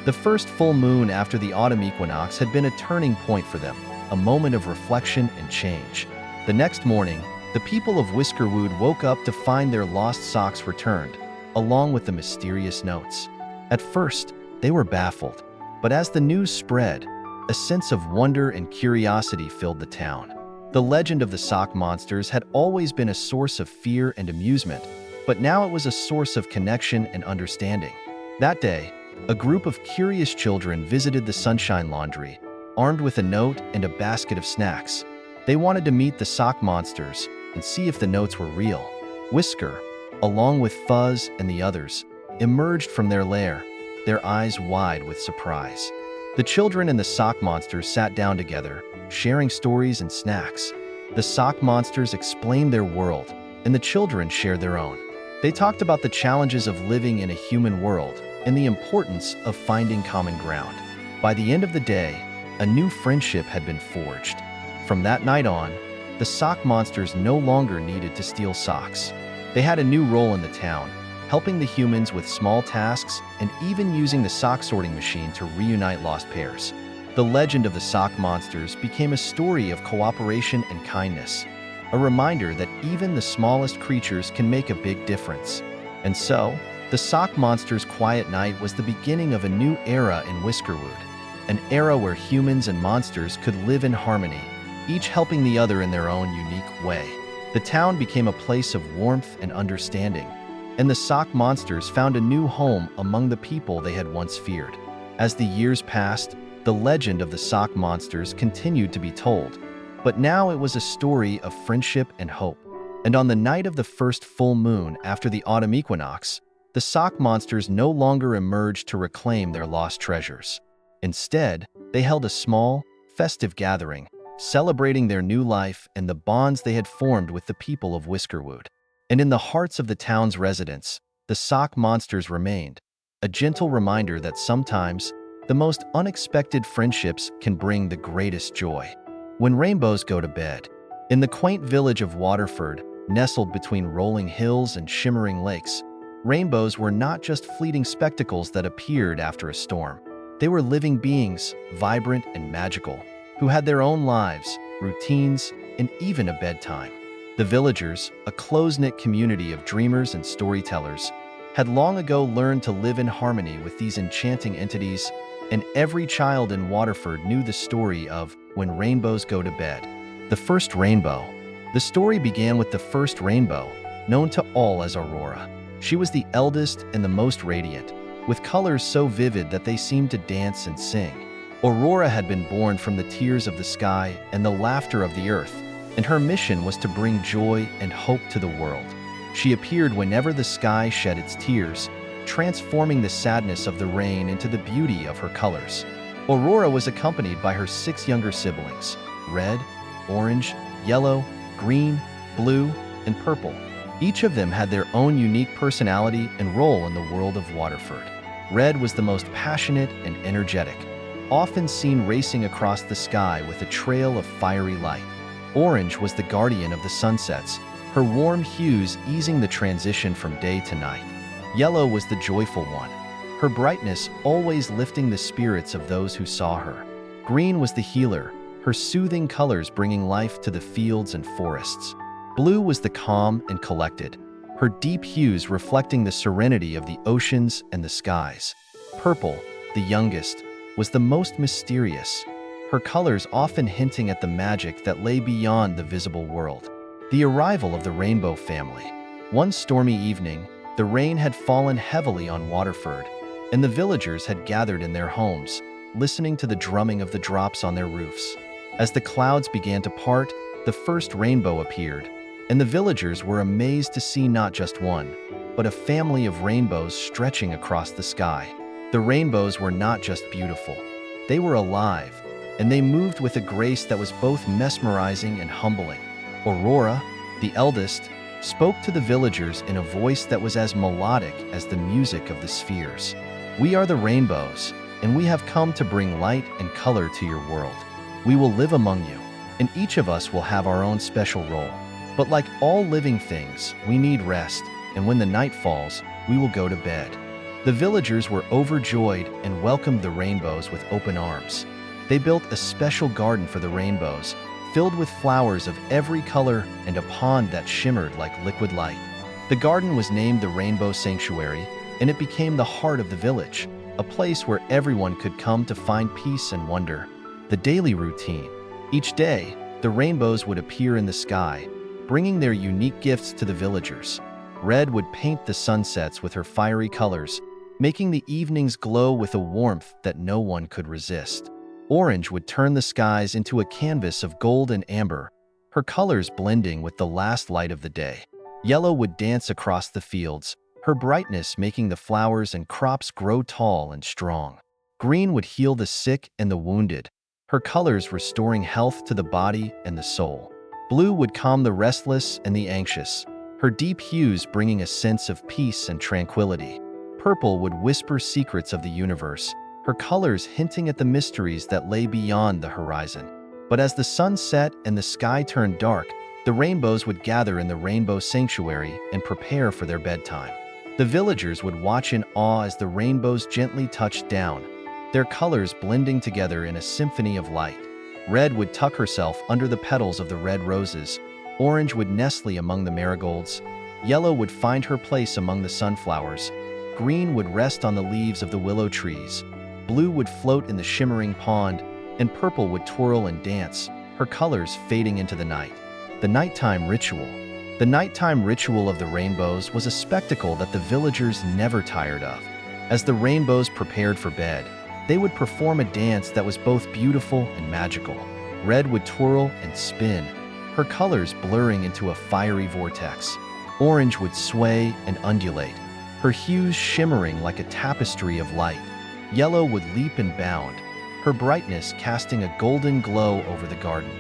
Speaker 1: The first full moon after the autumn equinox had been a turning point for them, a moment of reflection and change. The next morning, the people of Whiskerwood woke up to find their lost socks returned, along with the mysterious notes. At first, they were baffled, but as the news spread, a sense of wonder and curiosity filled the town. The legend of the sock monsters had always been a source of fear and amusement, but now it was a source of connection and understanding. That day, a group of curious children visited the Sunshine Laundry, armed with a note and a basket of snacks. They wanted to meet the sock monsters and see if the notes were real. Whisker, along with Fuzz and the others, emerged from their lair, their eyes wide with surprise. The children and the sock monsters sat down together, sharing stories and snacks. The sock monsters explained their world, and the children shared their own. They talked about the challenges of living in a human world and the importance of finding common ground. By the end of the day, a new friendship had been forged. From that night on, the sock monsters no longer needed to steal socks. They had a new role in the town, helping the humans with small tasks and even using the sock sorting machine to reunite lost pairs. The legend of the sock monsters became a story of cooperation and kindness, a reminder that even the smallest creatures can make a big difference. And so, the sock monsters' quiet night was the beginning of a new era in Whiskerwood, an era where humans and monsters could live in harmony, each helping the other in their own unique way. The town became a place of warmth and understanding, and the sock monsters found a new home among the people they had once feared. As the years passed, the legend of the sock monsters continued to be told, but now it was a story of friendship and hope. And on the night of the first full moon after the autumn equinox, the sock monsters no longer emerged to reclaim their lost treasures. Instead, they held a small, festive gathering, celebrating their new life and the bonds they had formed with the people of Whiskerwood. And in the hearts of the town's residents, the sock monsters remained, a gentle reminder that sometimes the most unexpected friendships can bring the greatest joy. When rainbows go to bed. In the quaint village of Waterford, nestled between rolling hills and shimmering lakes, rainbows were not just fleeting spectacles that appeared after a storm. They were living beings, vibrant and magical, who had their own lives, routines, and even a bedtime. The villagers, a close-knit community of dreamers and storytellers, had long ago learned to live in harmony with these enchanting entities, and every child in Waterford knew the story of When Rainbows Go to Bed. The first rainbow. The story began with the first rainbow, known to all as Aurora. She was the eldest and the most radiant, with colors so vivid that they seemed to dance and sing. Aurora had been born from the tears of the sky and the laughter of the earth, and her mission was to bring joy and hope to the world. She appeared whenever the sky shed its tears, transforming the sadness of the rain into the beauty of her colors. Aurora was accompanied by her 6 younger siblings: red, orange, yellow, green, blue, and purple. Each of them had their own unique personality and role in the world of Waterford. Red was the most passionate and energetic, often seen racing across the sky with a trail of fiery light. Orange was the guardian of the sunsets, her warm hues easing the transition from day to night. Yellow was the joyful one, her brightness always lifting the spirits of those who saw her. Green was the healer, her soothing colors bringing life to the fields and forests. Blue was the calm and collected, her deep hues reflecting the serenity of the oceans and the skies. Purple, the youngest, was the most mysterious, her colors often hinting at the magic that lay beyond the visible world. The arrival of the Rainbow family. One stormy evening, the rain had fallen heavily on Waterford, and the villagers had gathered in their homes, listening to the drumming of the drops on their roofs. As the clouds began to part, the first rainbow appeared, and the villagers were amazed to see not just one, but a family of rainbows stretching across the sky. The rainbows were not just beautiful, they were alive, and they moved with a grace that was both mesmerizing and humbling. Aurora, the eldest, spoke to the villagers in a voice that was as melodic as the music of the spheres. "We are the rainbows, and we have come to bring light and color to your world. We will live among you, and each of us will have our own special role. But like all living things, we need rest, and when the night falls, we will go to bed." The villagers were overjoyed and welcomed the rainbows with open arms. They built a special garden for the rainbows, filled with flowers of every color and a pond that shimmered like liquid light. The garden was named the Rainbow Sanctuary, and it became the heart of the village, a place where everyone could come to find peace and wonder. The daily routine. Each day, the rainbows would appear in the sky, bringing their unique gifts to the villagers. Red would paint the sunsets with her fiery colors, making the evenings glow with a warmth that no one could resist. Orange would turn the skies into a canvas of gold and amber, her colors blending with the last light of the day. Yellow would dance across the fields, her brightness making the flowers and crops grow tall and strong. Green would heal the sick and the wounded, her colors restoring health to the body and the soul. Blue would calm the restless and the anxious, her deep hues bringing a sense of peace and tranquility. Purple would whisper secrets of the universe, her colors hinting at the mysteries that lay beyond the horizon. But as the sun set and the sky turned dark, the rainbows would gather in the Rainbow Sanctuary and prepare for their bedtime. The villagers would watch in awe as the rainbows gently touched down, their colors blending together in a symphony of light. Red would tuck herself under the petals of the red roses, orange would nestle among the marigolds, yellow would find her place among the sunflowers, green would rest on the leaves of the willow trees, blue would float in the shimmering pond, and purple would twirl and dance, her colors fading into the night. The nighttime ritual. The nighttime ritual of the rainbows was a spectacle that the villagers never tired of. As the rainbows prepared for bed, they would perform a dance that was both beautiful and magical. Red would twirl and spin, her colors blurring into a fiery vortex. Orange would sway and undulate, her hues shimmering like a tapestry of light. Yellow would leap and bound, her brightness casting a golden glow over the garden.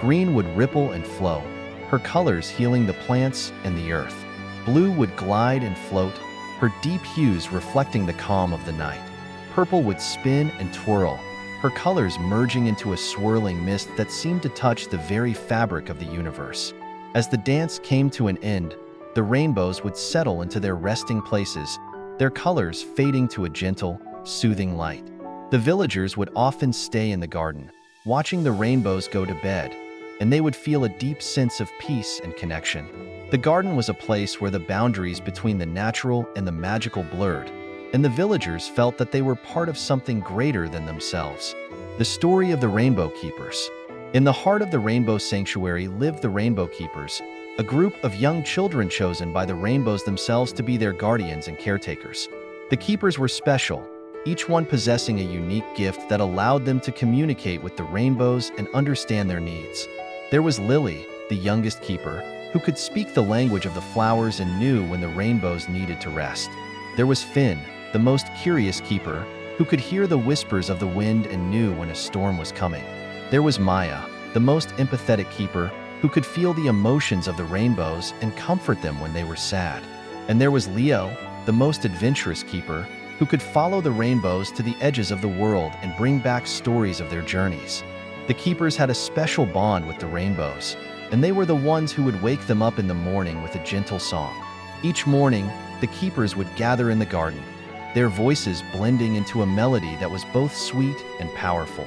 Speaker 1: Green would ripple and flow, her colors healing the plants and the earth. Blue would glide and float, her deep hues reflecting the calm of the night. Purple would spin and twirl, her colors merging into a swirling mist that seemed to touch the very fabric of the universe. As the dance came to an end, the rainbows would settle into their resting places, their colors fading to a gentle, soothing light. The villagers would often stay in the garden, watching the rainbows go to bed, and they would feel a deep sense of peace and connection. The garden was a place where the boundaries between the natural and the magical blurred, and the villagers felt that they were part of something greater than themselves. The story of the Rainbow Keepers. In the heart of the rainbow sanctuary lived the Rainbow Keepers, a group of young children chosen by the rainbows themselves to be their guardians and caretakers. The keepers were special, each one possessing a unique gift that allowed them to communicate with the rainbows and understand their needs. There was Lily, the youngest keeper, who could speak the language of the flowers and knew when the rainbows needed to rest. There was Finn, the most curious keeper, who could hear the whispers of the wind and knew when a storm was coming. There was Maya, the most empathetic keeper, who could feel the emotions of the rainbows and comfort them when they were sad. And there was Leo, the most adventurous keeper, who could follow the rainbows to the edges of the world and bring back stories of their journeys. The keepers had a special bond with the rainbows, and they were the ones who would wake them up in the morning with a gentle song. Each morning, the keepers would gather in the garden, their voices blending into a melody that was both sweet and powerful.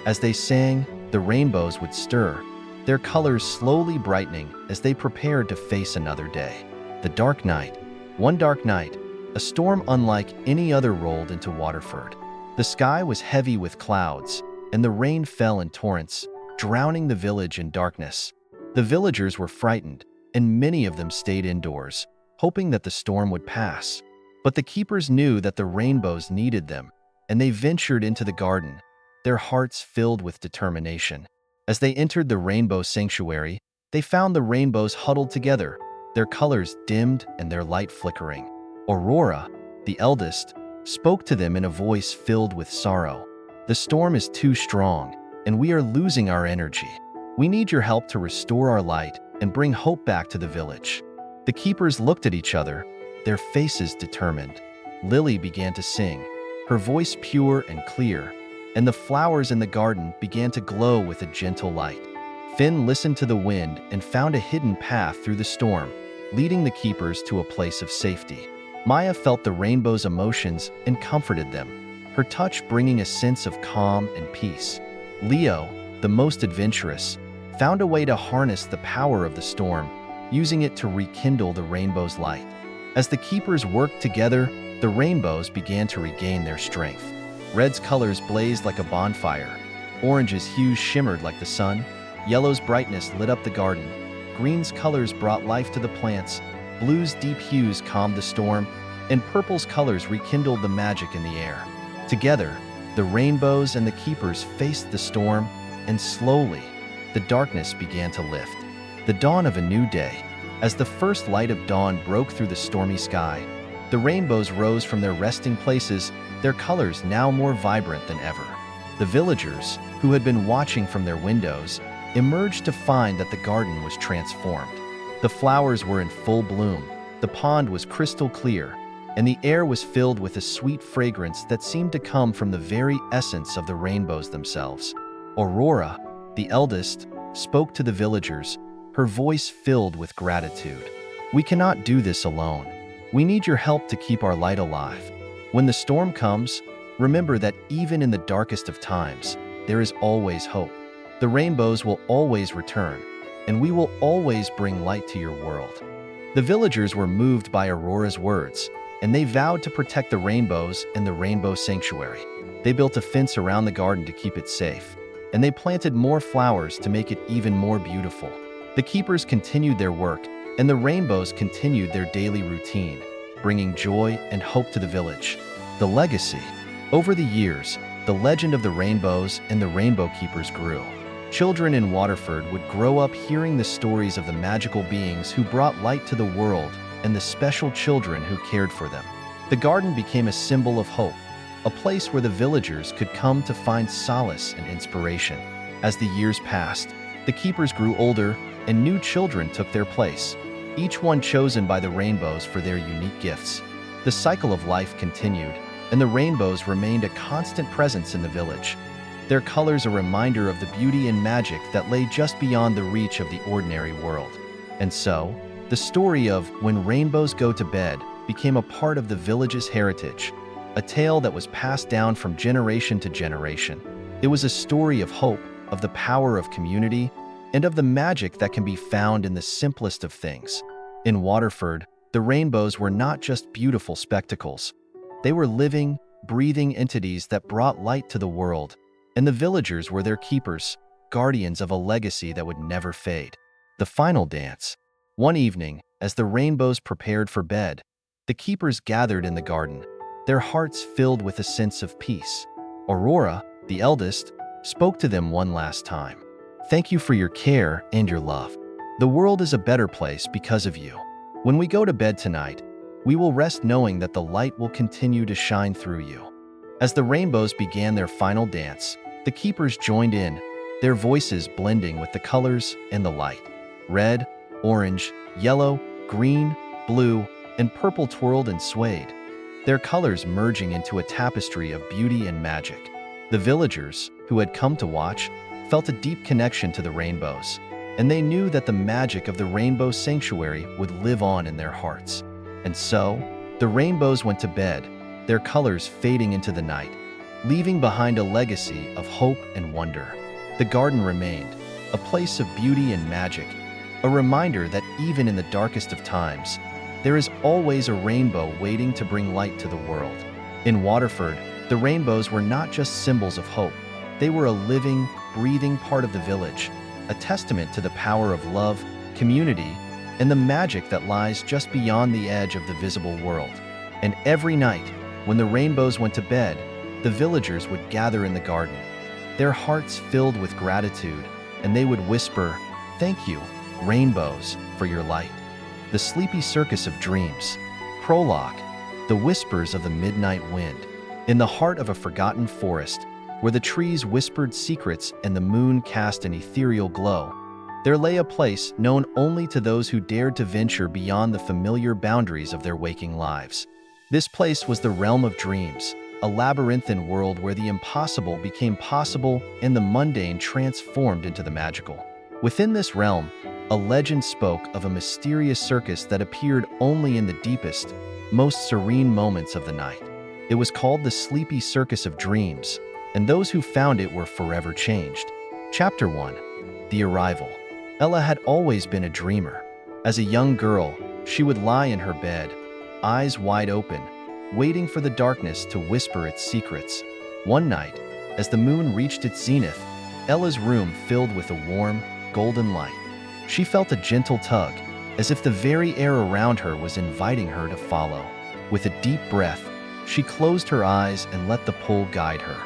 Speaker 1: As they sang, the rainbows would stir, their colors slowly brightening as they prepared to face another day. The dark night. One dark night, a storm unlike any other rolled into Waterford. The sky was heavy with clouds, and the rain fell in torrents, drowning the village in darkness. The villagers were frightened, and many of them stayed indoors, hoping that the storm would pass. But the keepers knew that the rainbows needed them, and they ventured into the garden, their hearts filled with determination. As they entered the rainbow sanctuary, they found the rainbows huddled together, their colors dimmed and their light flickering. Aurora, the eldest, spoke to them in a voice filled with sorrow. "The storm is too strong, and we are losing our energy. We need your help to restore our light and bring hope back to the village." The keepers looked at each other, their faces determined. Lily began to sing, her voice pure and clear, and the flowers in the garden began to glow with a gentle light. Finn listened to the wind and found a hidden path through the storm, leading the keepers to a place of safety. Maya felt the rainbow's emotions and comforted them, her touch bringing a sense of calm and peace. Leo, the most adventurous, found a way to harness the power of the storm, using it to rekindle the rainbow's light. As the keepers worked together, the rainbows began to regain their strength. Red's colors blazed like a bonfire, orange's hues shimmered like the sun, yellow's brightness lit up the garden, green's colors brought life to the plants, blue's deep hues calmed the storm, and purple's colors rekindled the magic in the air. Together, the rainbows and the keepers faced the storm, and slowly, the darkness began to lift. The dawn of a new day. As the first light of dawn broke through the stormy sky, the rainbows rose from their resting places, their colors now more vibrant than ever. The villagers, who had been watching from their windows, emerged to find that the garden was transformed. The flowers were in full bloom, the pond was crystal clear, and the air was filled with a sweet fragrance that seemed to come from the very essence of the rainbows themselves. Aurora, the eldest, spoke to the villagers, her voice filled with gratitude. "We cannot do this alone. We need your help to keep our light alive. When the storm comes, remember that even in the darkest of times, there is always hope. The rainbows will always return, and we will always bring light to your world." The villagers were moved by Aurora's words, and they vowed to protect the rainbows and the rainbow sanctuary. They built a fence around the garden to keep it safe, and they planted more flowers to make it even more beautiful. The keepers continued their work, and the rainbows continued their daily routine, bringing joy and hope to the village. The legacy. Over the years, the legend of the rainbows and the rainbow keepers grew. Children in Waterford would grow up hearing the stories of the magical beings who brought light to the world and the special children who cared for them. The garden became a symbol of hope, a place where the villagers could come to find solace and inspiration. As the years passed, the keepers grew older and new children took their place, each one chosen by the rainbows for their unique gifts. The cycle of life continued, and the rainbows remained a constant presence in the village, their colors a reminder of the beauty and magic that lay just beyond the reach of the ordinary world. And so, the story of When Rainbows Go to Bed became a part of the village's heritage, a tale that was passed down from generation to generation. It was a story of hope, of the power of community, and of the magic that can be found in the simplest of things. In Waterford, the rainbows were not just beautiful spectacles. They were living, breathing entities that brought light to the world, and the villagers were their keepers, guardians of a legacy that would never fade. The final dance. One evening, as the rainbows prepared for bed, the keepers gathered in the garden, their hearts filled with a sense of peace. Aurora, the eldest, spoke to them one last time. "Thank you for your care and your love. The world is a better place because of you. When we go to bed tonight, we will rest knowing that the light will continue to shine through you." As the rainbows began their final dance, the keepers joined in, their voices blending with the colors and the light. Red, orange, yellow, green, blue, and purple twirled and swayed, their colors merging into a tapestry of beauty and magic. The villagers, who had come to watch, felt a deep connection to the rainbows, and they knew that the magic of the Rainbow Sanctuary would live on in their hearts. And so, the rainbows went to bed, their colors fading into the night, leaving behind a legacy of hope and wonder. The garden remained, a place of beauty and magic, a reminder that even in the darkest of times, there is always a rainbow waiting to bring light to the world. In Waterford, the rainbows were not just symbols of hope. They were a living, breathing part of the village, a testament to the power of love, community, and the magic that lies just beyond the edge of the visible world. And every night, when the rainbows went to bed, the villagers would gather in the garden, their hearts filled with gratitude, and they would whisper, "Thank you, rainbows, for your light." The Sleepy Circus of Dreams. Prologue. The whispers of the midnight wind. In the heart of a forgotten forest, where the trees whispered secrets and the moon cast an ethereal glow, there lay a place known only to those who dared to venture beyond the familiar boundaries of their waking lives. This place was the realm of dreams, a labyrinthine world where the impossible became possible and the mundane transformed into the magical. Within this realm, a legend spoke of a mysterious circus that appeared only in the deepest, most serene moments of the night. It was called the Sleepy Circus of Dreams, and those who found it were forever changed. Chapter 1. The Arrival. Ella had always been a dreamer. As a young girl, she would lie in her bed, eyes wide open, waiting for the darkness to whisper its secrets. One night, as the moon reached its zenith, Ella's room filled with a warm, golden light. She felt a gentle tug, as if the very air around her was inviting her to follow. With a deep breath, she closed her eyes and let the pull guide her.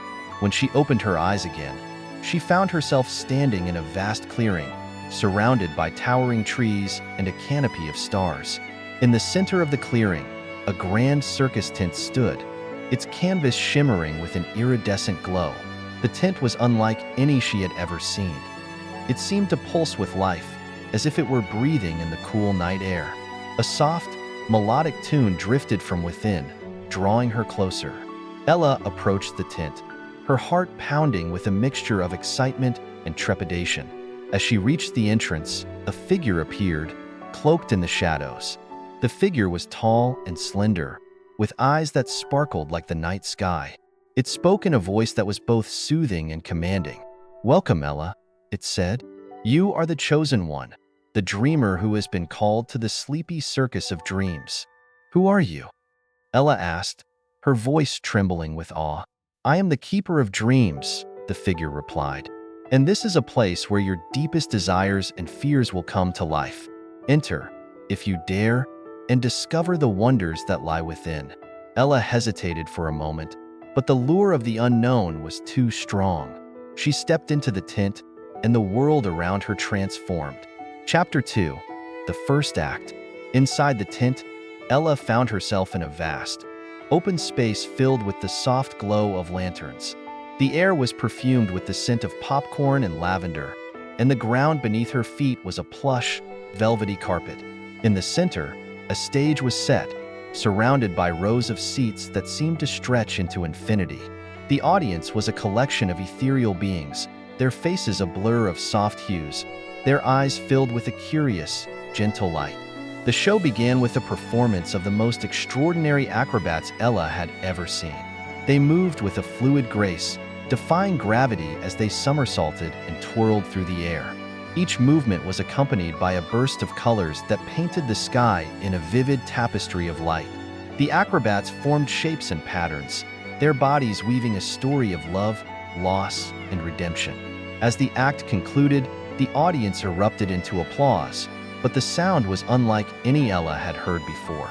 Speaker 1: When she opened her eyes again, she found herself standing in a vast clearing, surrounded by towering trees and a canopy of stars. In the center of the clearing, a grand circus tent stood, its canvas shimmering with an iridescent glow. The tent was unlike any she had ever seen. It seemed to pulse with life, as if it were breathing in the cool night air. A soft, melodic tune drifted from within, drawing her closer. Ella approached the tent, her heart pounding with a mixture of excitement and trepidation. As she reached the entrance, a figure appeared, cloaked in the shadows. The figure was tall and slender, with eyes that sparkled like the night sky. It spoke in a voice that was both soothing and commanding. "Welcome, Ella," it said. "You are the chosen one, the dreamer who has been called to the Sleepy Circus of Dreams." "Who are you?" Ella asked, her voice trembling with awe. "I am the Keeper of Dreams," the figure replied. "And this is a place where your deepest desires and fears will come to life. Enter, if you dare, and discover the wonders that lie within." Ella hesitated for a moment, but the lure of the unknown was too strong. She stepped into the tent, and the world around her transformed. Chapter 2. The First Act. Inside the tent, Ella found herself in a vast, open space filled with the soft glow of lanterns. The air was perfumed with the scent of popcorn and lavender, and the ground beneath her feet was a plush, velvety carpet. In the center, a stage was set, surrounded by rows of seats that seemed to stretch into infinity. The audience was a collection of ethereal beings, their faces a blur of soft hues, their eyes filled with a curious, gentle light. The show began with a performance of the most extraordinary acrobats Ella had ever seen. They moved with a fluid grace, defying gravity as they somersaulted and twirled through the air. Each movement was accompanied by a burst of colors that painted the sky in a vivid tapestry of light. The acrobats formed shapes and patterns, their bodies weaving a story of love, loss, and redemption. As the act concluded, the audience erupted into applause, but the sound was unlike any Ella had heard before.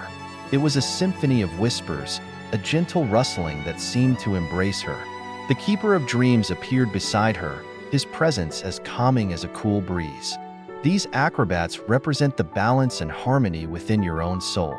Speaker 1: It was a symphony of whispers, a gentle rustling that seemed to embrace her. The keeper of dreams appeared beside her, his presence as calming as a cool breeze. These acrobats represent the balance and harmony within your own soul.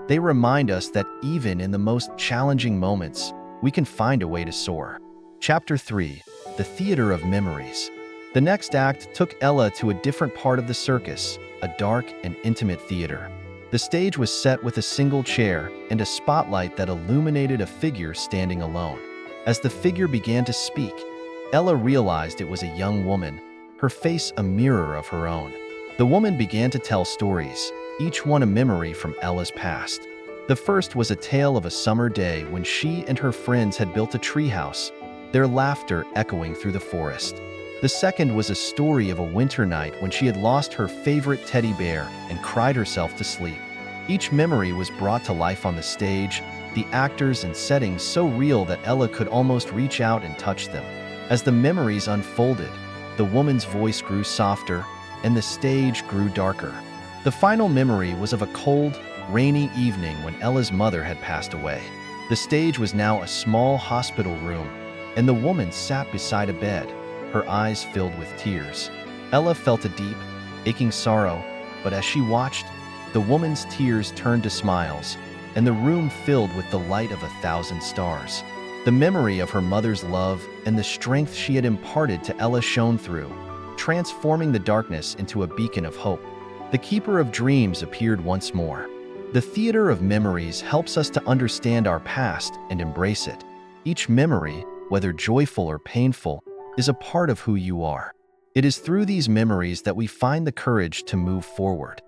Speaker 1: They remind us that even in the most challenging moments, we can find a way to soar. Chapter 3: The Theater of Memories. The next act took Ella to a different part of the circus, a dark and intimate theater. The stage was set with a single chair and a spotlight that illuminated a figure standing alone. As the figure began to speak, Ella realized it was a young woman, her face a mirror of her own. The woman began to tell stories, each one a memory from Ella's past. The first was a tale of a summer day when she and her friends had built a treehouse, their laughter echoing through the forest. The second was a story of a winter night when she had lost her favorite teddy bear and cried herself to sleep. Each memory was brought to life on the stage, the actors and settings so real that Ella could almost reach out and touch them. As the memories unfolded, the woman's voice grew softer and the stage grew darker. The final memory was of a cold, rainy evening when Ella's mother had passed away. The stage was now a small hospital room, and the woman sat beside a bed, her eyes filled with tears. Ella felt a deep, aching sorrow, but as she watched, the woman's tears turned to smiles, and the room filled with the light of 1,000 stars. The memory of her mother's love and the strength she had imparted to Ella shone through, transforming the darkness into a beacon of hope. The Keeper of Dreams appeared once more. The theater of memories helps us to understand our past and embrace it. Each memory, whether joyful or painful, is a part of who you are. It is through these memories that we find the courage to move forward.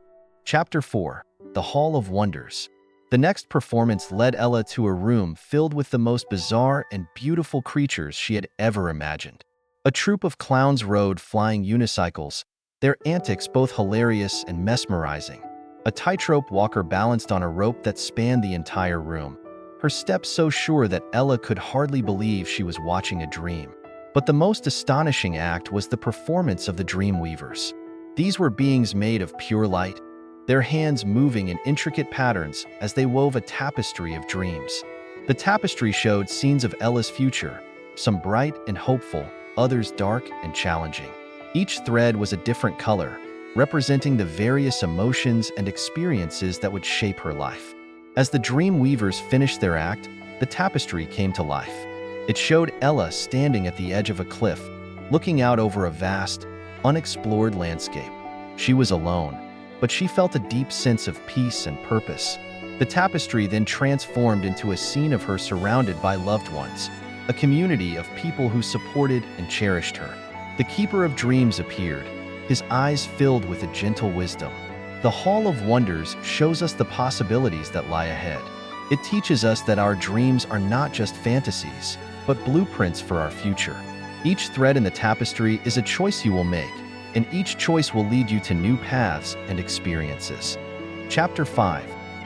Speaker 1: Chapter 4: The Hall of Wonders. The next performance led Ella to a room filled with the most bizarre and beautiful creatures she had ever imagined. A troupe of clowns rode flying unicycles, their antics both hilarious and mesmerizing. A tightrope walker balanced on a rope that spanned the entire room, her steps so sure that Ella could hardly believe she was watching a dream. But the most astonishing act was the performance of the dream weavers. These were beings made of pure light, their hands moving in intricate patterns as they wove a tapestry of dreams. The tapestry showed scenes of Ella's future, some bright and hopeful, others dark and challenging. Each thread was a different color, representing the various emotions and experiences that would shape her life. As the dream weavers finished their act, the tapestry came to life. It showed Ella standing at the edge of a cliff, looking out over a vast, unexplored landscape. She was alone, but she felt a deep sense of peace and purpose. The tapestry then transformed into a scene of her surrounded by loved ones, a community of people who supported and cherished her. The Keeper of Dreams appeared, his eyes filled with a gentle wisdom. The Hall of Wonders shows us the possibilities that lie ahead. It teaches us that our dreams are not just fantasies, but blueprints for our future. Each thread in the tapestry is a choice you will make, and each choice will lead you to new paths and experiences. Chapter 5: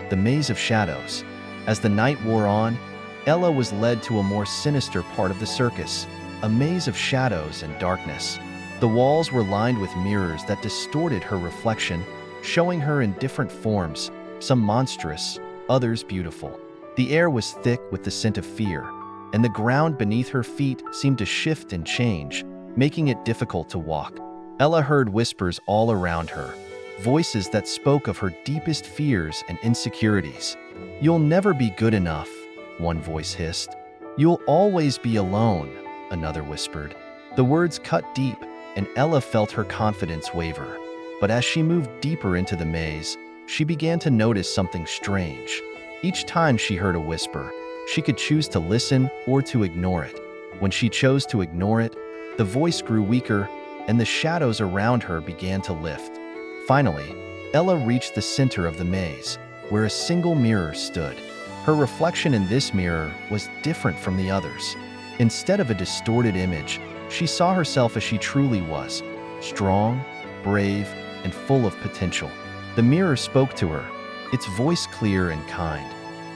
Speaker 1: The Maze of Shadows. As the night wore on, Ella was led to a more sinister part of the circus, a maze of shadows and darkness. The walls were lined with mirrors that distorted her reflection, showing her in different forms, some monstrous, others beautiful. The air was thick with the scent of fear, and the ground beneath her feet seemed to shift and change, making it difficult to walk. Ella heard whispers all around her, voices that spoke of her deepest fears and insecurities. "You'll never be good enough," one voice hissed. "You'll always be alone," another whispered. The words cut deep, and Ella felt her confidence waver. But as she moved deeper into the maze, she began to notice something strange. Each time she heard a whisper, she could choose to listen or to ignore it. When she chose to ignore it, the voice grew weaker, and the shadows around her began to lift. Finally, Ella reached the center of the maze, where a single mirror stood. Her reflection in this mirror was different from the others. Instead of a distorted image, she saw herself as she truly was, strong, brave, and full of potential. The mirror spoke to her, its voice clear and kind.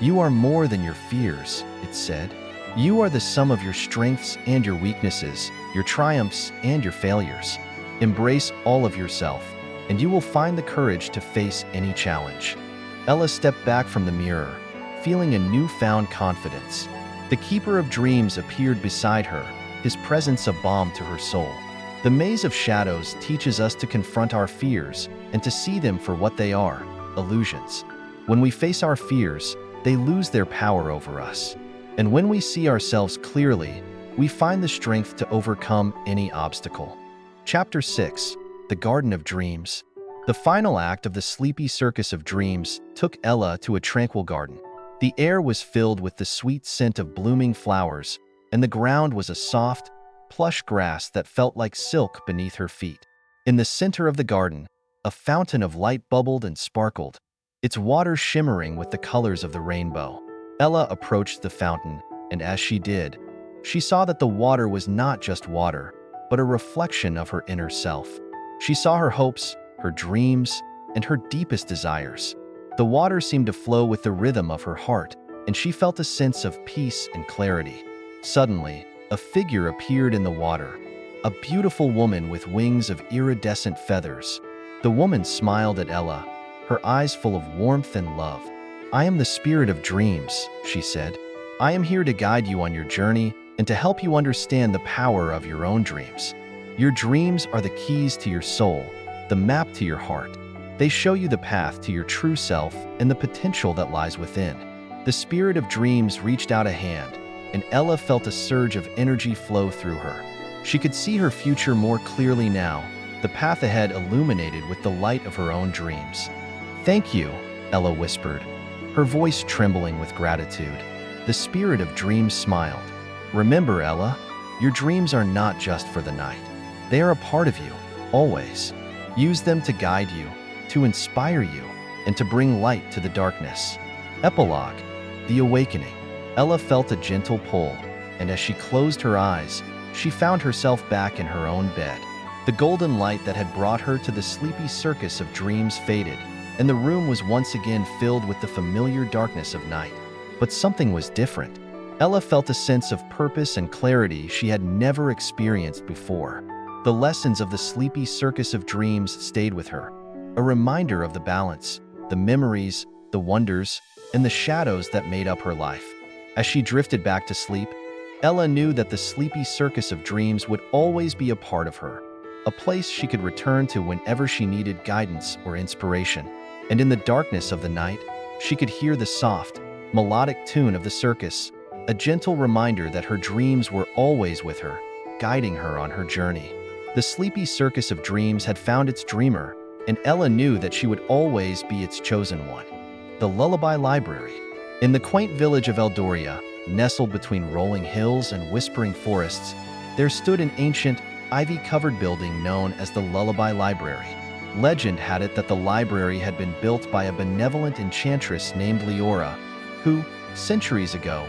Speaker 1: "You are more than your fears," it said. You are the sum of your strengths and your weaknesses, your triumphs and your failures. Embrace all of yourself, and you will find the courage to face any challenge. Ella stepped back from the mirror, feeling a newfound confidence. The keeper of dreams appeared beside her, his presence a balm to her soul. The maze of shadows teaches us to confront our fears and to see them for what they are, illusions. When we face our fears, they lose their power over us. And when we see ourselves clearly, we find the strength to overcome any obstacle. Chapter 6: The Garden of Dreams. The final act of the sleepy circus of dreams took Ella to a tranquil garden. The air was filled with the sweet scent of blooming flowers, and the ground was a soft, plush grass that felt like silk beneath her feet. In the center of the garden, a fountain of light bubbled and sparkled, its water shimmering with the colors of the rainbow. Ella approached the fountain, and as she did, she saw that the water was not just water, but a reflection of her inner self. She saw her hopes, her dreams, and her deepest desires. The water seemed to flow with the rhythm of her heart, and she felt a sense of peace and clarity. Suddenly, a figure appeared in the water, a beautiful woman with wings of iridescent feathers. The woman smiled at Ella, her eyes full of warmth and love. "I am the spirit of dreams," she said. "I am here to guide you on your journey and to help you understand the power of your own dreams. Your dreams are the keys to your soul, the map to your heart. They show you the path to your true self and the potential that lies within." The spirit of dreams reached out a hand, and Ella felt a surge of energy flow through her. She could see her future more clearly now, the path ahead illuminated with the light of her own dreams. "Thank you," Ella whispered, her voice trembling with gratitude. The spirit of dreams smiled. "Remember, Ella, your dreams are not just for the night. They are a part of you, always. Use them to guide you, to inspire you, and to bring light to the darkness." Epilogue: The Awakening. Ella felt a gentle pull, and as she closed her eyes, she found herself back in her own bed. The golden light that had brought her to the sleepy circus of dreams faded, and the room was once again filled with the familiar darkness of night. But something was different. Ella felt a sense of purpose and clarity she had never experienced before. The lessons of the sleepy circus of dreams stayed with her, a reminder of the balance, the memories, the wonders, and the shadows that made up her life. As she drifted back to sleep, Ella knew that the sleepy circus of dreams would always be a part of her, a place she could return to whenever she needed guidance or inspiration. And in the darkness of the night, she could hear the soft, melodic tune of the circus, a gentle reminder that her dreams were always with her, guiding her on her journey. The sleepy circus of dreams had found its dreamer, and Ella knew that she would always be its chosen one. The Lullaby Library. In the quaint village of Eldoria, nestled between rolling hills and whispering forests, there stood an ancient, ivy-covered building known as the Lullaby Library. Legend had it that the library had been built by a benevolent enchantress named Leora, who, centuries ago,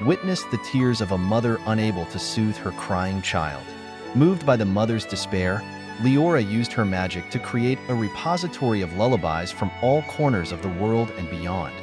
Speaker 1: witnessed the tears of a mother unable to soothe her crying child. Moved by the mother's despair, Leora used her magic to create a repository of lullabies from all corners of the world and beyond,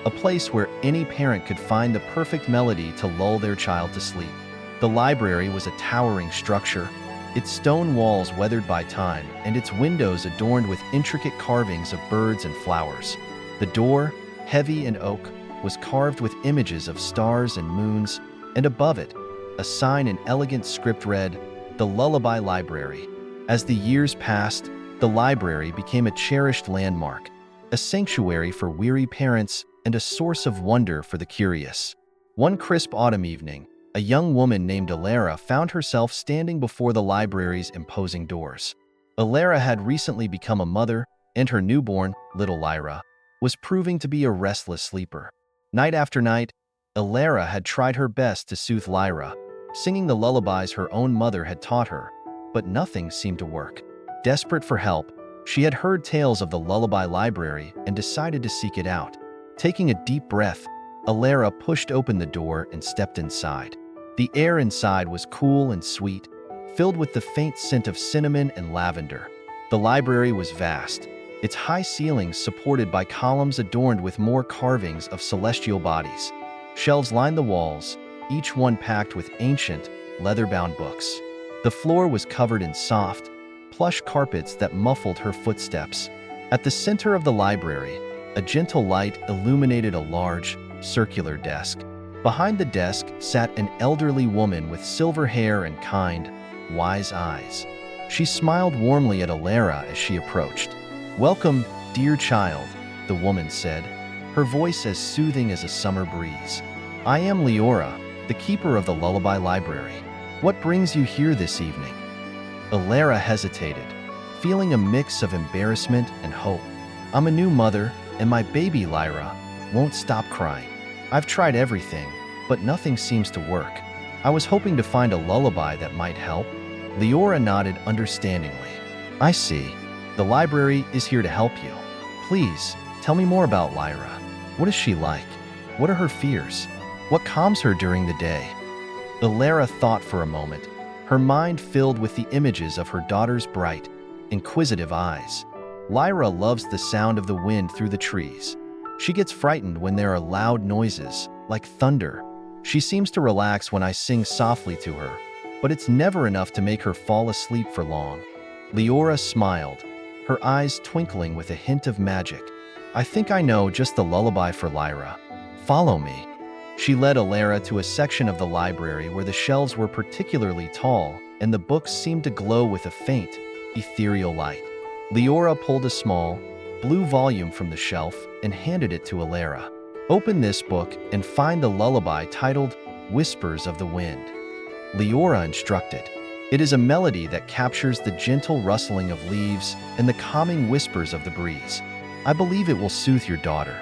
Speaker 1: a place where any parent could find the perfect melody to lull their child to sleep. The library was a towering structure, its stone walls weathered by time and its windows adorned with intricate carvings of birds and flowers. The door, heavy and oak, was carved with images of stars and moons, and above it, a sign in elegant script read, "The Lullaby Library." As the years passed, the library became a cherished landmark, a sanctuary for weary parents and a source of wonder for the curious. One crisp autumn evening, a young woman named Alara found herself standing before the library's imposing doors. Alara had recently become a mother, and her newborn, little Lyra, was proving to be a restless sleeper. Night after night, Alara had tried her best to soothe Lyra, singing the lullabies her own mother had taught her, but nothing seemed to work. Desperate for help, she had heard tales of the Lullaby Library and decided to seek it out. Taking a deep breath, Alara pushed open the door and stepped inside. The air inside was cool and sweet, filled with the faint scent of cinnamon and lavender. The library was vast, its high ceilings supported by columns adorned with more carvings of celestial bodies. Shelves lined the walls, each one packed with ancient, leather-bound books. The floor was covered in soft, plush carpets that muffled her footsteps. At the center of the library, a gentle light illuminated a large, circular desk. Behind the desk sat an elderly woman with silver hair and kind, wise eyes. She smiled warmly at Alara as she approached. "Welcome, dear child," the woman said, her voice as soothing as a summer breeze. "I am Leora, the keeper of the Lullaby Library. What brings you here this evening?" Alara hesitated, feeling a mix of embarrassment and hope. "I'm a new mother, and my baby Lyra won't stop crying. I've tried everything, but nothing seems to work. I was hoping to find a lullaby that might help." Leora nodded understandingly. "I see. The library is here to help you. Please, tell me more about Lyra. What is she like? What are her fears? What calms her during the day?" Alara thought for a moment, her mind filled with the images of her daughter's bright, inquisitive eyes. Lyra loves the sound of the wind through the trees. She gets frightened when there are loud noises, like thunder. She seems to relax when I sing softly to her, but it's never enough to make her fall asleep for long. Leora smiled, her eyes twinkling with a hint of magic. "I think I know just the lullaby for Lyra. Follow me." She led Alara to a section of the library where the shelves were particularly tall and the books seemed to glow with a faint, ethereal light. Leora pulled a small, blue volume from the shelf and handed it to Alara. "Open this book and find the lullaby titled Whispers of the Wind," Leora instructed. "It is a melody that captures the gentle rustling of leaves and the calming whispers of the breeze. I believe it will soothe your daughter."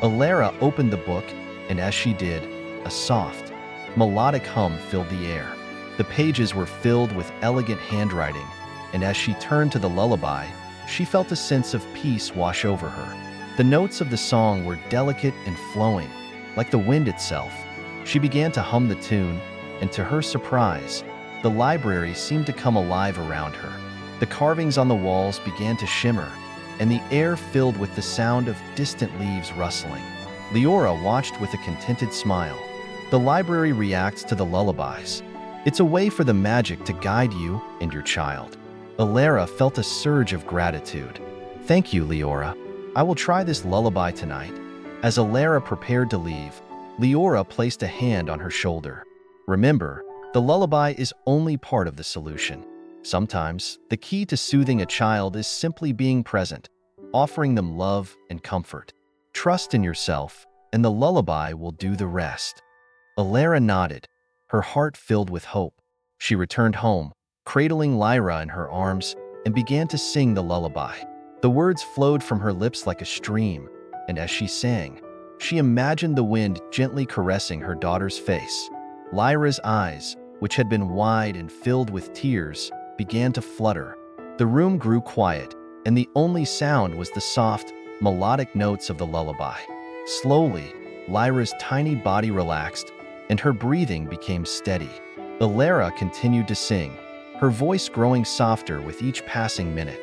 Speaker 1: Alara opened the book, and as she did, a soft, melodic hum filled the air. The pages were filled with elegant handwriting, and as she turned to the lullaby, she felt a sense of peace wash over her. The notes of the song were delicate and flowing, like the wind itself. She began to hum the tune, and to her surprise, the library seemed to come alive around her. The carvings on the walls began to shimmer, and the air filled with the sound of distant leaves rustling. Leora watched with a contented smile. The library reacts to the lullabies. It's a way for the magic to guide you and your child. Alara felt a surge of gratitude. "Thank you, Leora. I will try this lullaby tonight." As Alara prepared to leave, Leora placed a hand on her shoulder. "Remember, the lullaby is only part of the solution. Sometimes, the key to soothing a child is simply being present, offering them love and comfort. Trust in yourself, and the lullaby will do the rest." Alara nodded, her heart filled with hope. She returned home, cradling Lyra in her arms, and began to sing the lullaby. The words flowed from her lips like a stream, and as she sang, she imagined the wind gently caressing her daughter's face. Lyra's eyes, which had been wide and filled with tears, began to flutter. The room grew quiet, and the only sound was the soft, melodic notes of the lullaby. Slowly, Lyra's tiny body relaxed, and her breathing became steady. Alara continued to sing, her voice growing softer with each passing minute.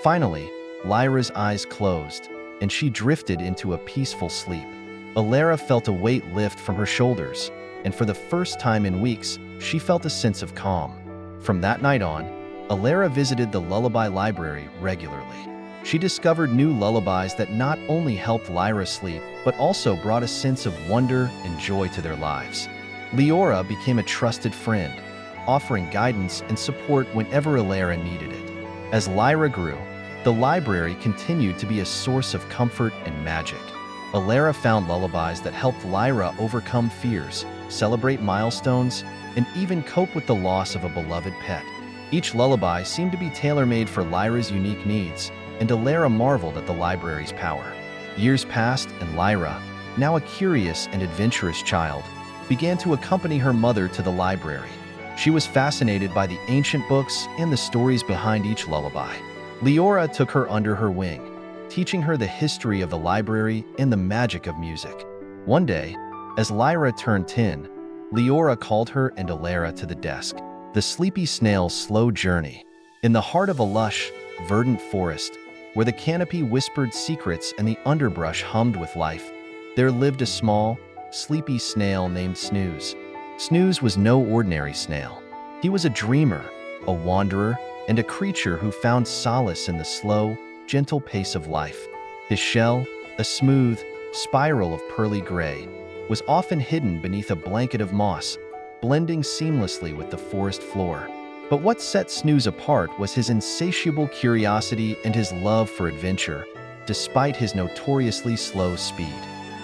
Speaker 1: Finally, Lyra's eyes closed, and she drifted into a peaceful sleep. Alara felt a weight lift from her shoulders, and for the first time in weeks, she felt a sense of calm. From that night on, Alara visited the Lullaby Library regularly. She discovered new lullabies that not only helped Lyra sleep, but also brought a sense of wonder and joy to their lives. Leora became a trusted friend, offering guidance and support whenever Alara needed it. As Lyra grew, the library continued to be a source of comfort and magic. Alara found lullabies that helped Lyra overcome fears, celebrate milestones, and even cope with the loss of a beloved pet. Each lullaby seemed to be tailor-made for Lyra's unique needs, and Alara marveled at the library's power. Years passed, and Lyra, now a curious and adventurous child, began to accompany her mother to the library. She was fascinated by the ancient books and the stories behind each lullaby. Leora took her under her wing, teaching her the history of the library and the magic of music. One day, as Lyra turned 10, Leora called her and Alara to the desk. The sleepy snail's slow journey. In the heart of a lush, verdant forest, where the canopy whispered secrets and the underbrush hummed with life, there lived a small, sleepy snail named Snooze. Snooze was no ordinary snail. He was a dreamer, a wanderer, and a creature who found solace in the slow, gentle pace of life. His shell, a smooth spiral of pearly gray, was often hidden beneath a blanket of moss, blending seamlessly with the forest floor. But what set Snooze apart was his insatiable curiosity and his love for adventure, despite his notoriously slow speed.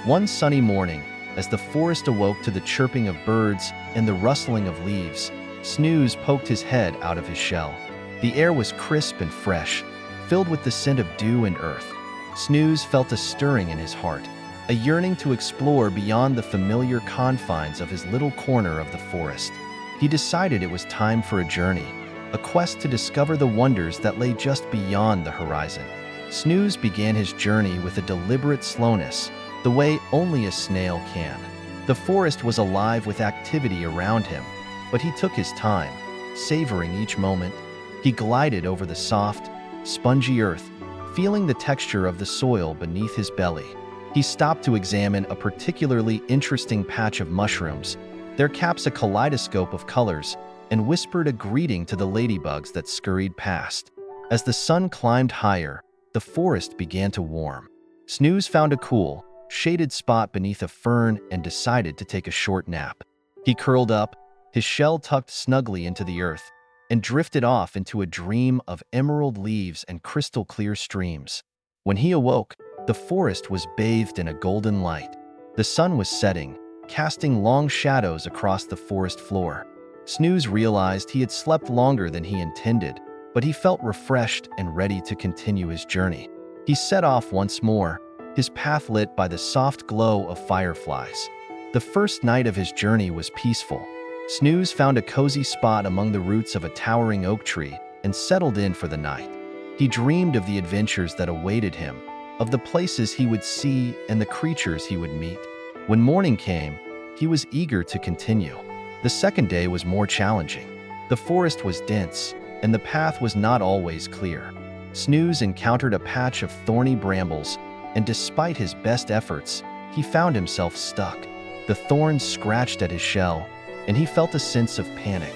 Speaker 1: One sunny morning, as the forest awoke to the chirping of birds and the rustling of leaves, Snooze poked his head out of his shell. The air was crisp and fresh, filled with the scent of dew and earth. Snooze felt a stirring in his heart, a yearning to explore beyond the familiar confines of his little corner of the forest. He decided it was time for a journey, a quest to discover the wonders that lay just beyond the horizon. Snooze began his journey with a deliberate slowness, the way only a snail can. The forest was alive with activity around him, but he took his time, savoring each moment. He glided over the soft, spongy earth, feeling the texture of the soil beneath his belly. He stopped to examine a particularly interesting patch of mushrooms, their caps a kaleidoscope of colors, and whispered a greeting to the ladybugs that scurried past. As the sun climbed higher, the forest began to warm. Snooze found a cool, shaded spot beneath a fern and decided to take a short nap. He curled up, his shell tucked snugly into the earth, and drifted off into a dream of emerald leaves and crystal-clear streams. When he awoke, the forest was bathed in a golden light. The sun was setting, casting long shadows across the forest floor. Snooze realized he had slept longer than he intended, but he felt refreshed and ready to continue his journey. He set off once more, his path lit by the soft glow of fireflies. The first night of his journey was peaceful. Snooze found a cozy spot among the roots of a towering oak tree and settled in for the night. He dreamed of the adventures that awaited him, of the places he would see and the creatures he would meet. When morning came, he was eager to continue. The second day was more challenging. The forest was dense, and the path was not always clear. Snooze encountered a patch of thorny brambles, and despite his best efforts, he found himself stuck. The thorns scratched at his shell, and he felt a sense of panic.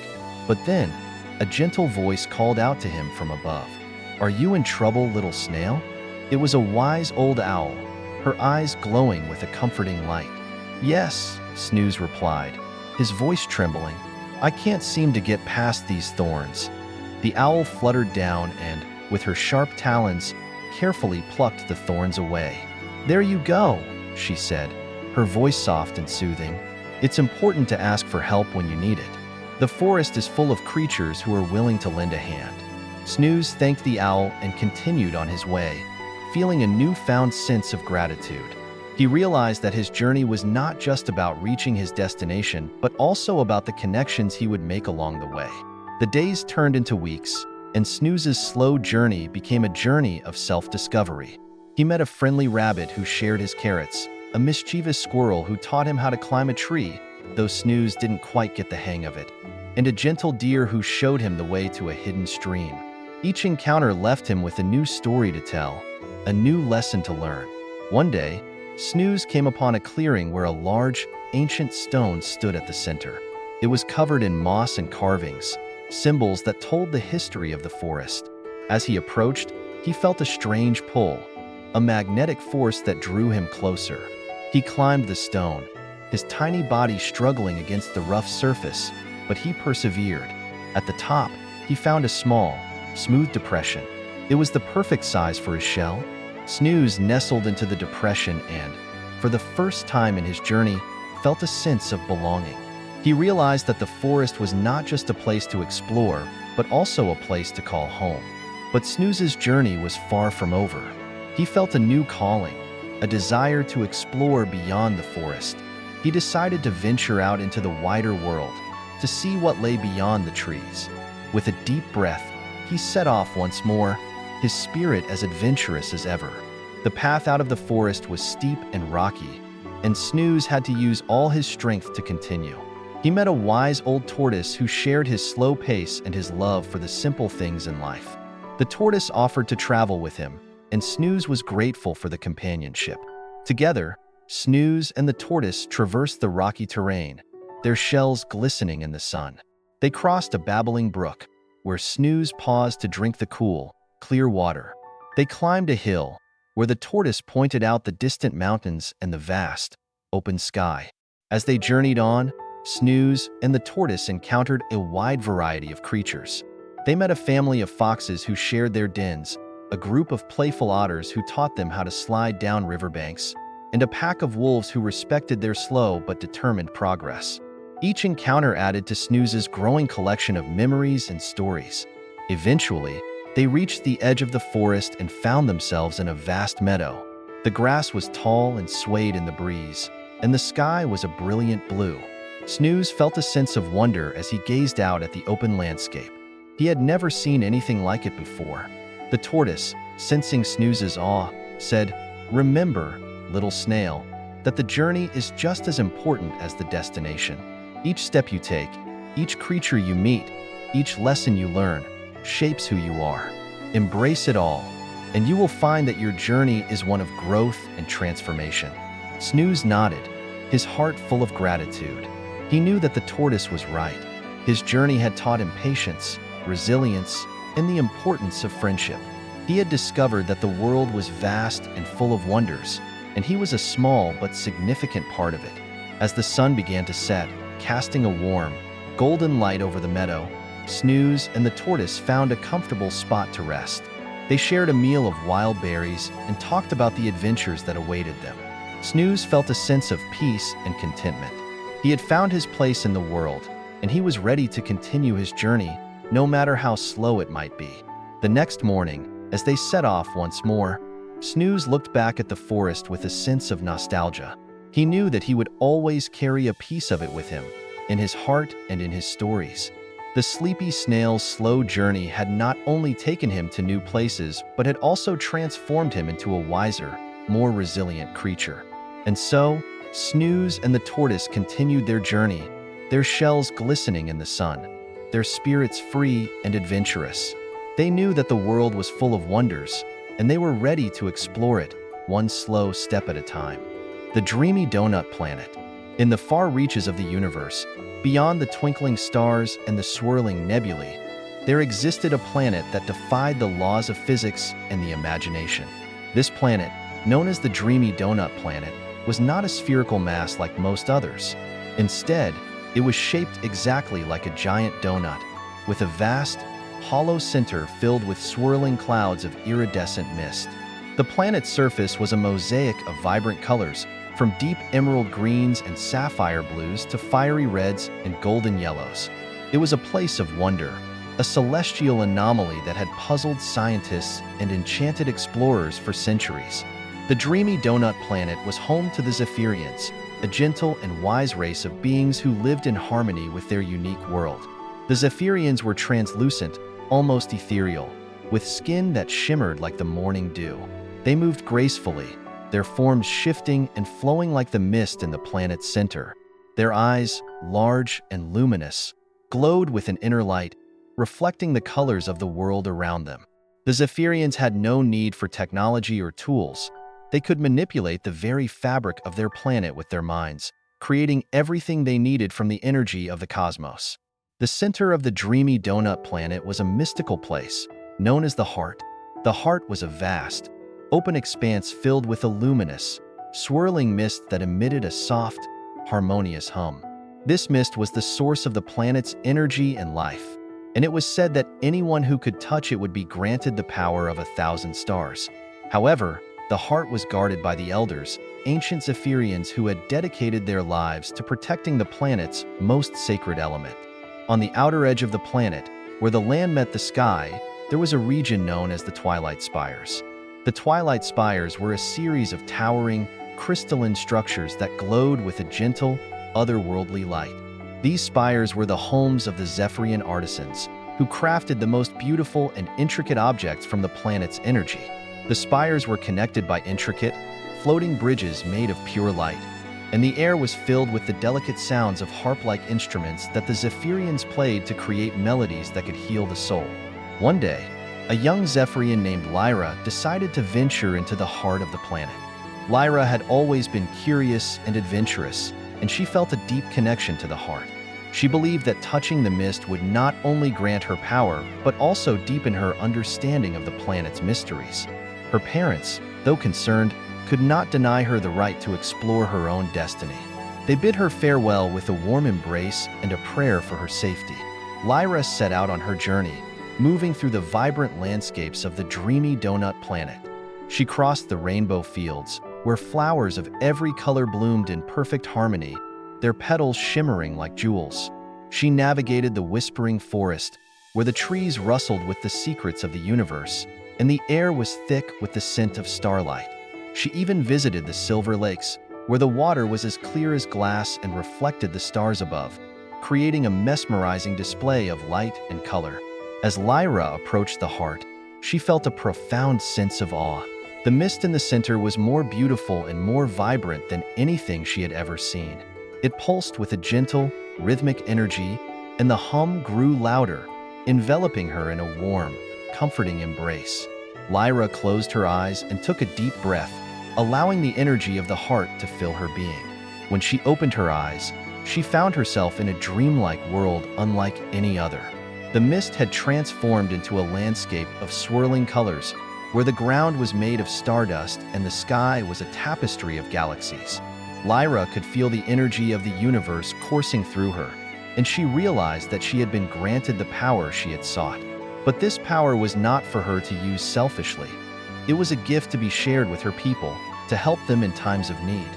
Speaker 1: But then, a gentle voice called out to him from above. "Are you in trouble, little snail?" It was a wise old owl, her eyes glowing with a comforting light. "Yes," Snooze replied, his voice trembling. "I can't seem to get past these thorns." The owl fluttered down and, with her sharp talons, carefully plucked the thorns away. "There you go," she said, her voice soft and soothing. "It's important to ask for help when you need it. The forest is full of creatures who are willing to lend a hand." Snooze thanked the owl and continued on his way, feeling a newfound sense of gratitude. He realized that his journey was not just about reaching his destination, but also about the connections he would make along the way. The days turned into weeks, and Snooze's slow journey became a journey of self-discovery. He met a friendly rabbit who shared his carrots, a mischievous squirrel who taught him how to climb a tree, though Snooze didn't quite get the hang of it, and a gentle deer who showed him the way to a hidden stream. Each encounter left him with a new story to tell, a new lesson to learn. One day, Snooze came upon a clearing where a large, ancient stone stood at the center. It was covered in moss and carvings, symbols that told the history of the forest. As he approached, he felt a strange pull, a magnetic force that drew him closer. He climbed the stone, his tiny body struggling against the rough surface, but he persevered. At the top, he found a small, smooth depression. It was the perfect size for his shell. Snooze nestled into the depression and, for the first time in his journey, felt a sense of belonging. He realized that the forest was not just a place to explore, but also a place to call home. But Snooze's journey was far from over. He felt a new calling, a desire to explore beyond the forest. He decided to venture out into the wider world, to see what lay beyond the trees. With a deep breath, he set off once more, his spirit as adventurous as ever. The path out of the forest was steep and rocky, and Snooze had to use all his strength to continue. He met a wise old tortoise who shared his slow pace and his love for the simple things in life. The tortoise offered to travel with him, and Snooze was grateful for the companionship. Together, Snooze and the tortoise traversed the rocky terrain, their shells glistening in the sun. They crossed a babbling brook, where Snooze paused to drink the cool, clear water. They climbed a hill, where the tortoise pointed out the distant mountains and the vast, open sky. As they journeyed on, Snooze and the tortoise encountered a wide variety of creatures. They met a family of foxes who shared their dens, a group of playful otters who taught them how to slide down riverbanks, and a pack of wolves who respected their slow but determined progress. Each encounter added to Snooze's growing collection of memories and stories. Eventually, they reached the edge of the forest and found themselves in a vast meadow. The grass was tall and swayed in the breeze, and the sky was a brilliant blue. Snooze felt a sense of wonder as he gazed out at the open landscape. He had never seen anything like it before. The tortoise, sensing Snooze's awe, said, "Remember, little snail, that the journey is just as important as the destination. Each step you take, each creature you meet, each lesson you learn, shapes who you are. Embrace it all, and you will find that your journey is one of growth and transformation." Snooze nodded, his heart full of gratitude. He knew that the tortoise was right. His journey had taught him patience, resilience, and the importance of friendship. He had discovered that the world was vast and full of wonders, and he was a small but significant part of it. As the sun began to set, casting a warm, golden light over the meadow, Snooze and the tortoise found a comfortable spot to rest. They shared a meal of wild berries and talked about the adventures that awaited them. Snooze felt a sense of peace and contentment. He had found his place in the world, and he was ready to continue his journey, no matter how slow it might be. The next morning, as they set off once more, Snooze looked back at the forest with a sense of nostalgia. He knew that he would always carry a piece of it with him, in his heart and in his stories. The sleepy snail's slow journey had not only taken him to new places, but had also transformed him into a wiser, more resilient creature. And so, Snooze and the tortoise continued their journey, their shells glistening in the sun, their spirits free and adventurous. They knew that the world was full of wonders, and they were ready to explore it, one slow step at a time. The dreamy donut planet. In the far reaches of the universe, beyond the twinkling stars and the swirling nebulae, there existed a planet that defied the laws of physics and the imagination. This planet, known as the dreamy donut planet, was not a spherical mass like most others. Instead, it was shaped exactly like a giant donut, with a vast, hollow center filled with swirling clouds of iridescent mist. The planet's surface was a mosaic of vibrant colors, from deep emerald greens and sapphire blues to fiery reds and golden yellows. It was a place of wonder, a celestial anomaly that had puzzled scientists and enchanted explorers for centuries. The dreamy donut planet was home to the Zephyrians, a gentle and wise race of beings who lived in harmony with their unique world. The Zephyrians were translucent, almost ethereal, with skin that shimmered like the morning dew. They moved gracefully, their forms shifting and flowing like the mist in the planet's center. Their eyes, large and luminous, glowed with an inner light, reflecting the colors of the world around them. The Zephyrians had no need for technology or tools. They could manipulate the very fabric of their planet with their minds, creating everything they needed from the energy of the cosmos. The center of the dreamy donut planet was a mystical place, known as the Heart. The Heart was a vast, open expanse filled with a luminous, swirling mist that emitted a soft, harmonious hum. This mist was the source of the planet's energy and life, and it was said that anyone who could touch it would be granted the power of 1,000 stars. However, the Heart was guarded by the Elders, ancient Zephyrians who had dedicated their lives to protecting the planet's most sacred element. On the outer edge of the planet, where the land met the sky, there was a region known as the Twilight Spires. The Twilight Spires were a series of towering, crystalline structures that glowed with a gentle, otherworldly light. These spires were the homes of the Zephyrian artisans, who crafted the most beautiful and intricate objects from the planet's energy. The spires were connected by intricate, floating bridges made of pure light, and the air was filled with the delicate sounds of harp-like instruments that the Zephyrians played to create melodies that could heal the soul. One day, a young Zephyrian named Lyra decided to venture into the heart of the planet. Lyra had always been curious and adventurous, and she felt a deep connection to the heart. She believed that touching the mist would not only grant her power, but also deepen her understanding of the planet's mysteries. Her parents, though concerned, could not deny her the right to explore her own destiny. They bid her farewell with a warm embrace and a prayer for her safety. Lyra set out on her journey, moving through the vibrant landscapes of the dreamy donut planet. She crossed the rainbow fields, where flowers of every color bloomed in perfect harmony, their petals shimmering like jewels. She navigated the whispering forest, where the trees rustled with the secrets of the universe, and the air was thick with the scent of starlight. She even visited the Silver Lakes, where the water was as clear as glass and reflected the stars above, creating a mesmerizing display of light and color. As Lyra approached the heart, she felt a profound sense of awe. The mist in the center was more beautiful and more vibrant than anything she had ever seen. It pulsed with a gentle, rhythmic energy, and the hum grew louder, enveloping her in a warm, comforting embrace. Lyra closed her eyes and took a deep breath, allowing the energy of the heart to fill her being. When she opened her eyes, she found herself in a dreamlike world unlike any other. The mist had transformed into a landscape of swirling colors, where the ground was made of stardust and the sky was a tapestry of galaxies. Lyra could feel the energy of the universe coursing through her, and she realized that she had been granted the power she had sought. But this power was not for her to use selfishly. It was a gift to be shared with her people, to help them in times of need.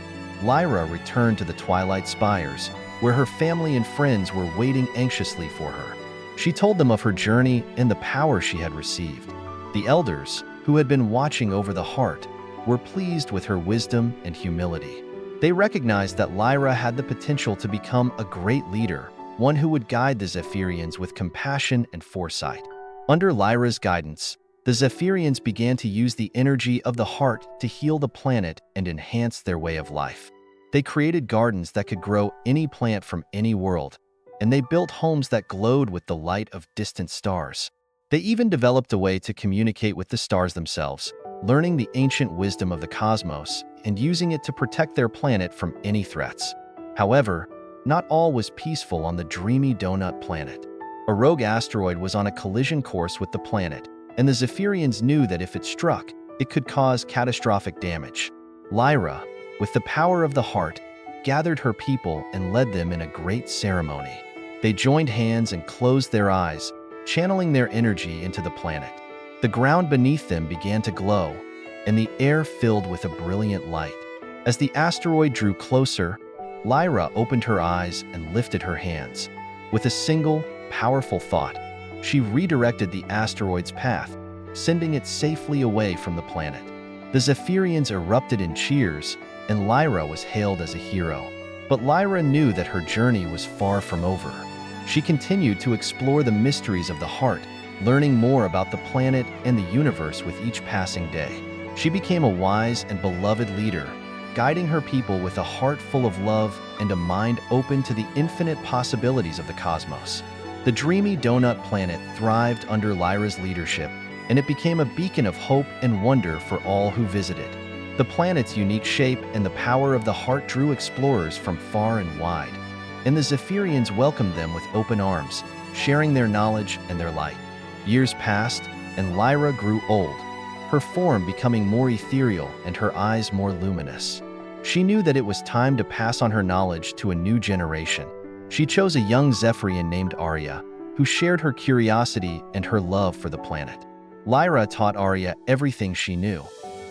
Speaker 1: Lyra returned to the Twilight Spires, where her family and friends were waiting anxiously for her. She told them of her journey and the power she had received. The elders, who had been watching over the heart, were pleased with her wisdom and humility. They recognized that Lyra had the potential to become a great leader, one who would guide the Zephyrians with compassion and foresight. Under Lyra's guidance, the Zephyrians began to use the energy of the heart to heal the planet and enhance their way of life. They created gardens that could grow any plant from any world, and they built homes that glowed with the light of distant stars. They even developed a way to communicate with the stars themselves, learning the ancient wisdom of the cosmos and using it to protect their planet from any threats. However, not all was peaceful on the dreamy donut planet. A rogue asteroid was on a collision course with the planet, and the Zephyrians knew that if it struck, it could cause catastrophic damage. Lyra, with the power of the heart, gathered her people and led them in a great ceremony. They joined hands and closed their eyes, channeling their energy into the planet. The ground beneath them began to glow, and the air filled with a brilliant light. As the asteroid drew closer, Lyra opened her eyes and lifted her hands. With a single, powerful thought, she redirected the asteroid's path, sending it safely away from the planet. The Zephyrians erupted in cheers, and Lyra was hailed as a hero. But Lyra knew that her journey was far from over. She continued to explore the mysteries of the heart, learning more about the planet and the universe with each passing day. She became a wise and beloved leader, guiding her people with a heart full of love and a mind open to the infinite possibilities of the cosmos. The dreamy donut planet thrived under Lyra's leadership, and it became a beacon of hope and wonder for all who visited. The planet's unique shape and the power of the heart drew explorers from far and wide, and the Zephyrians welcomed them with open arms, sharing their knowledge and their light. Years passed, and Lyra grew old, her form becoming more ethereal and her eyes more luminous. She knew that it was time to pass on her knowledge to a new generation. She chose a young Zephyrian named Arya, who shared her curiosity and her love for the planet. Lyra taught Arya everything she knew,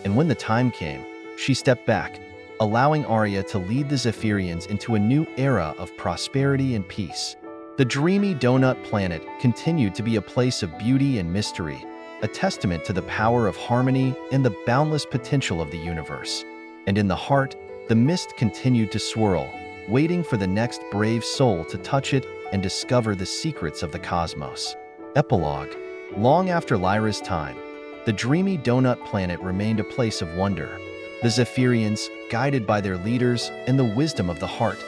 Speaker 1: and when the time came, she stepped back, allowing Arya to lead the Zephyrians into a new era of prosperity and peace. The dreamy donut planet continued to be a place of beauty and mystery, a testament to the power of harmony and the boundless potential of the universe. And in the heart, the mist continued to swirl, waiting for the next brave soul to touch it and discover the secrets of the cosmos. Epilogue. Long after Lyra's time, the dreamy donut planet remained a place of wonder. The Zephyrians, guided by their leaders and the wisdom of the heart,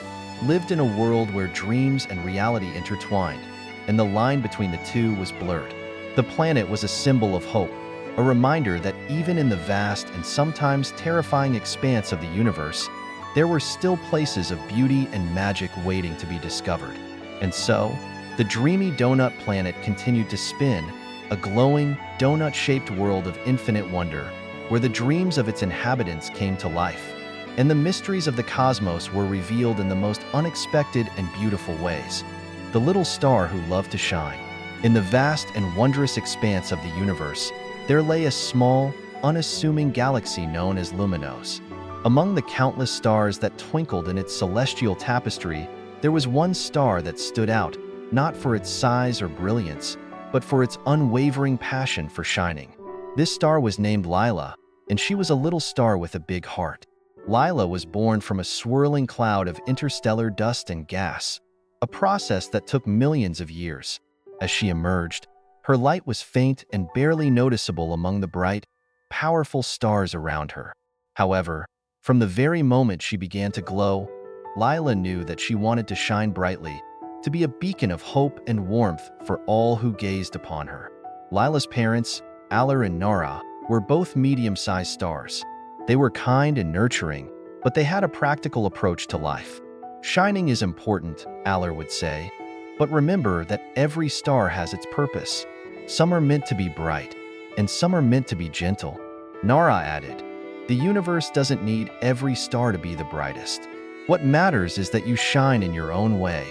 Speaker 1: lived in a world where dreams and reality intertwined, and the line between the two was blurred. The planet was a symbol of hope, a reminder that even in the vast and sometimes terrifying expanse of the universe, there were still places of beauty and magic waiting to be discovered. And so, the dreamy donut planet continued to spin, a glowing, donut-shaped world of infinite wonder, where the dreams of its inhabitants came to life, and the mysteries of the cosmos were revealed in the most unexpected and beautiful ways. The little star who loved to shine. In the vast and wondrous expanse of the universe, there lay a small, unassuming galaxy known as Luminos. Among the countless stars that twinkled in its celestial tapestry, there was one star that stood out, not for its size or brilliance, but for its unwavering passion for shining. This star was named Lila, and she was a little star with a big heart. Lila was born from a swirling cloud of interstellar dust and gas, a process that took millions of years. As she emerged, her light was faint and barely noticeable among the bright, powerful stars around her. However, from the very moment she began to glow, Lila knew that she wanted to shine brightly, to be a beacon of hope and warmth for all who gazed upon her. Lila's parents, Aller and Nara, were both medium-sized stars. They were kind and nurturing, but they had a practical approach to life. Shining is important, Aller would say, but remember that every star has its purpose. Some are meant to be bright, and some are meant to be gentle. Nara added, the universe doesn't need every star to be the brightest. What matters is that you shine in your own way,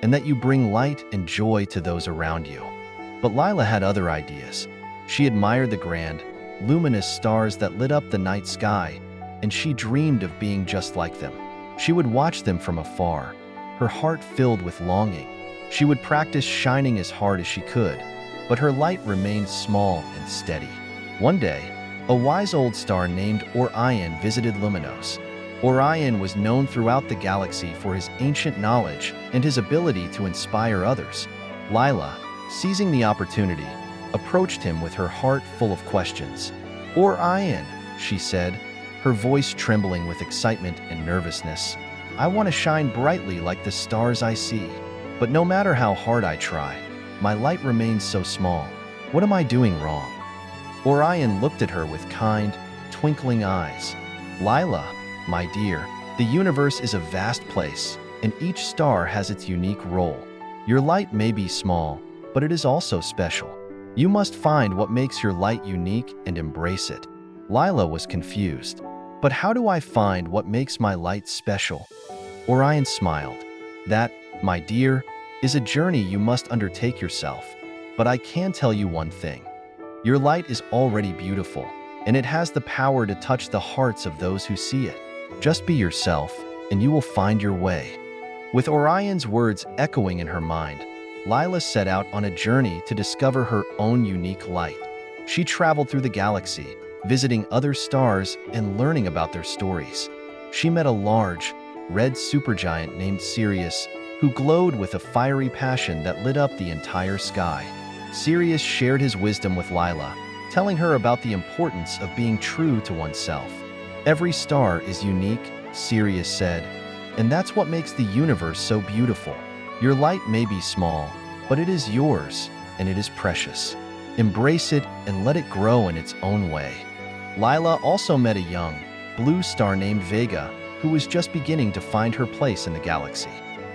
Speaker 1: and that you bring light and joy to those around you. But Lila had other ideas. She admired the grand, luminous stars that lit up the night sky, and she dreamed of being just like them. She would watch them from afar, her heart filled with longing. She would practice shining as hard as she could, but her light remained small and steady. One day, a wise old star named Orion visited Luminos. Orion was known throughout the galaxy for his ancient knowledge and his ability to inspire others. Lila, seizing the opportunity, approached him with her heart full of questions. Orion, she said, her voice trembling with excitement and nervousness. I want to shine brightly like the stars I see. But no matter how hard I try, my light remains so small. What am I doing wrong? Orion looked at her with kind, twinkling eyes. Lila, my dear, the universe is a vast place, and each star has its unique role. Your light may be small, but it is also special. You must find what makes your light unique and embrace it. Lila was confused. But how do I find what makes my light special? Orion smiled. That, my dear, is a journey you must undertake yourself. But I can tell you one thing. Your light is already beautiful, and it has the power to touch the hearts of those who see it. Just be yourself, and you will find your way. With Orion's words echoing in her mind, Lila set out on a journey to discover her own unique light. She traveled through the galaxy, visiting other stars and learning about their stories. She met a large, red supergiant named Sirius, who glowed with a fiery passion that lit up the entire sky. Sirius shared his wisdom with Lila, telling her about the importance of being true to oneself. Every star is unique, Sirius said, and that's what makes the universe so beautiful. Your light may be small, but it is yours, and it is precious. Embrace it and let it grow in its own way. Lila also met a young, blue star named Vega, who was just beginning to find her place in the galaxy.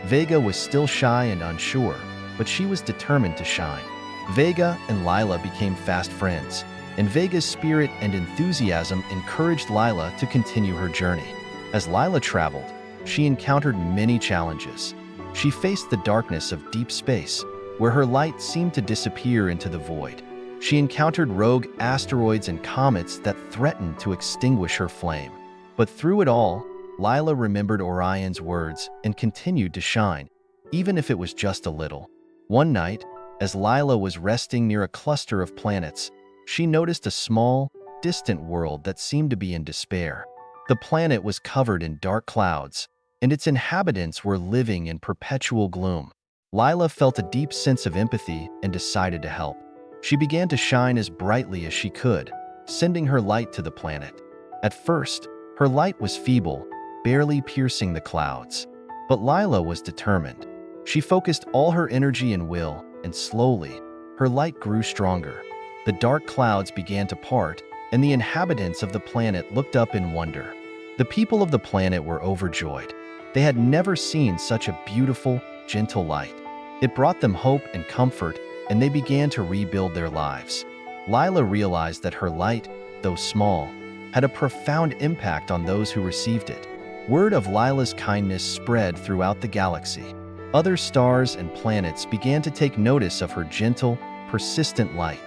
Speaker 1: Vega was still shy and unsure, but she was determined to shine. Vega and Lila became fast friends, and Vega's spirit and enthusiasm encouraged Lila to continue her journey. As Lila traveled, she encountered many challenges. She faced the darkness of deep space, where her light seemed to disappear into the void. She encountered rogue asteroids and comets that threatened to extinguish her flame. But through it all, Lila remembered Orion's words and continued to shine, even if it was just a little. One night, as Lila was resting near a cluster of planets, she noticed a small, distant world that seemed to be in despair. The planet was covered in dark clouds, and its inhabitants were living in perpetual gloom. Lila felt a deep sense of empathy and decided to help. She began to shine as brightly as she could, sending her light to the planet. At first, her light was feeble, barely piercing the clouds. But Lila was determined. She focused all her energy and will, and slowly, her light grew stronger. The dark clouds began to part, and the inhabitants of the planet looked up in wonder. The people of the planet were overjoyed. They had never seen such a beautiful, gentle light. It brought them hope and comfort, and they began to rebuild their lives. Lila realized that her light, though small, had a profound impact on those who received it. Word of Lila's kindness spread throughout the galaxy. Other stars and planets began to take notice of her gentle, persistent light.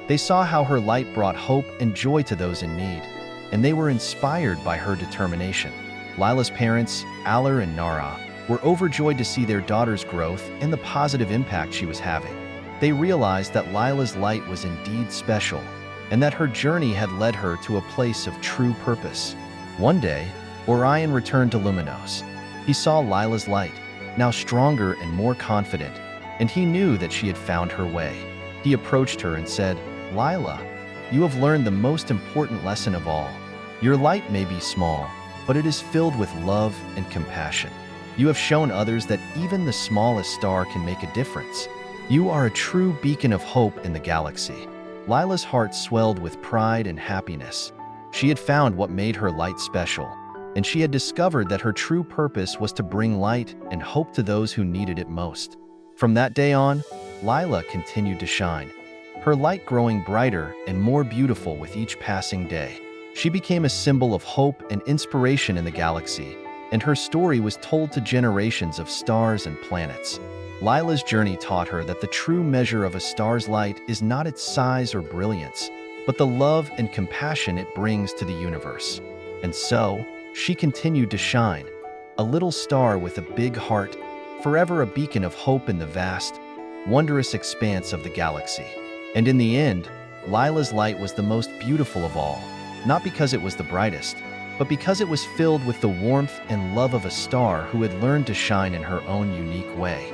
Speaker 1: They saw how her light brought hope and joy to those in need, and they were inspired by her determination. Lila's parents, Aller and Nara, were overjoyed to see their daughter's growth and the positive impact she was having. They realized that Lila's light was indeed special, and that her journey had led her to a place of true purpose. One day, Orion returned to Luminos. He saw Lila's light, now stronger and more confident, and he knew that she had found her way. He approached her and said, "Lila, you have learned the most important lesson of all. Your light may be small, but it is filled with love and compassion. You have shown others that even the smallest star can make a difference. You are a true beacon of hope in the galaxy." Lila's heart swelled with pride and happiness. She had found what made her light special, and she had discovered that her true purpose was to bring light and hope to those who needed it most. From that day on, Lila continued to shine, her light growing brighter and more beautiful with each passing day. She became a symbol of hope and inspiration in the galaxy, and her story was told to generations of stars and planets. Lila's journey taught her that the true measure of a star's light is not its size or brilliance, but the love and compassion it brings to the universe. And so, she continued to shine, a little star with a big heart, forever a beacon of hope in the vast, wondrous expanse of the galaxy. And in the end, Lila's light was the most beautiful of all, not because it was the brightest, but because it was filled with the warmth and love of a star who had learned to shine in her own unique way.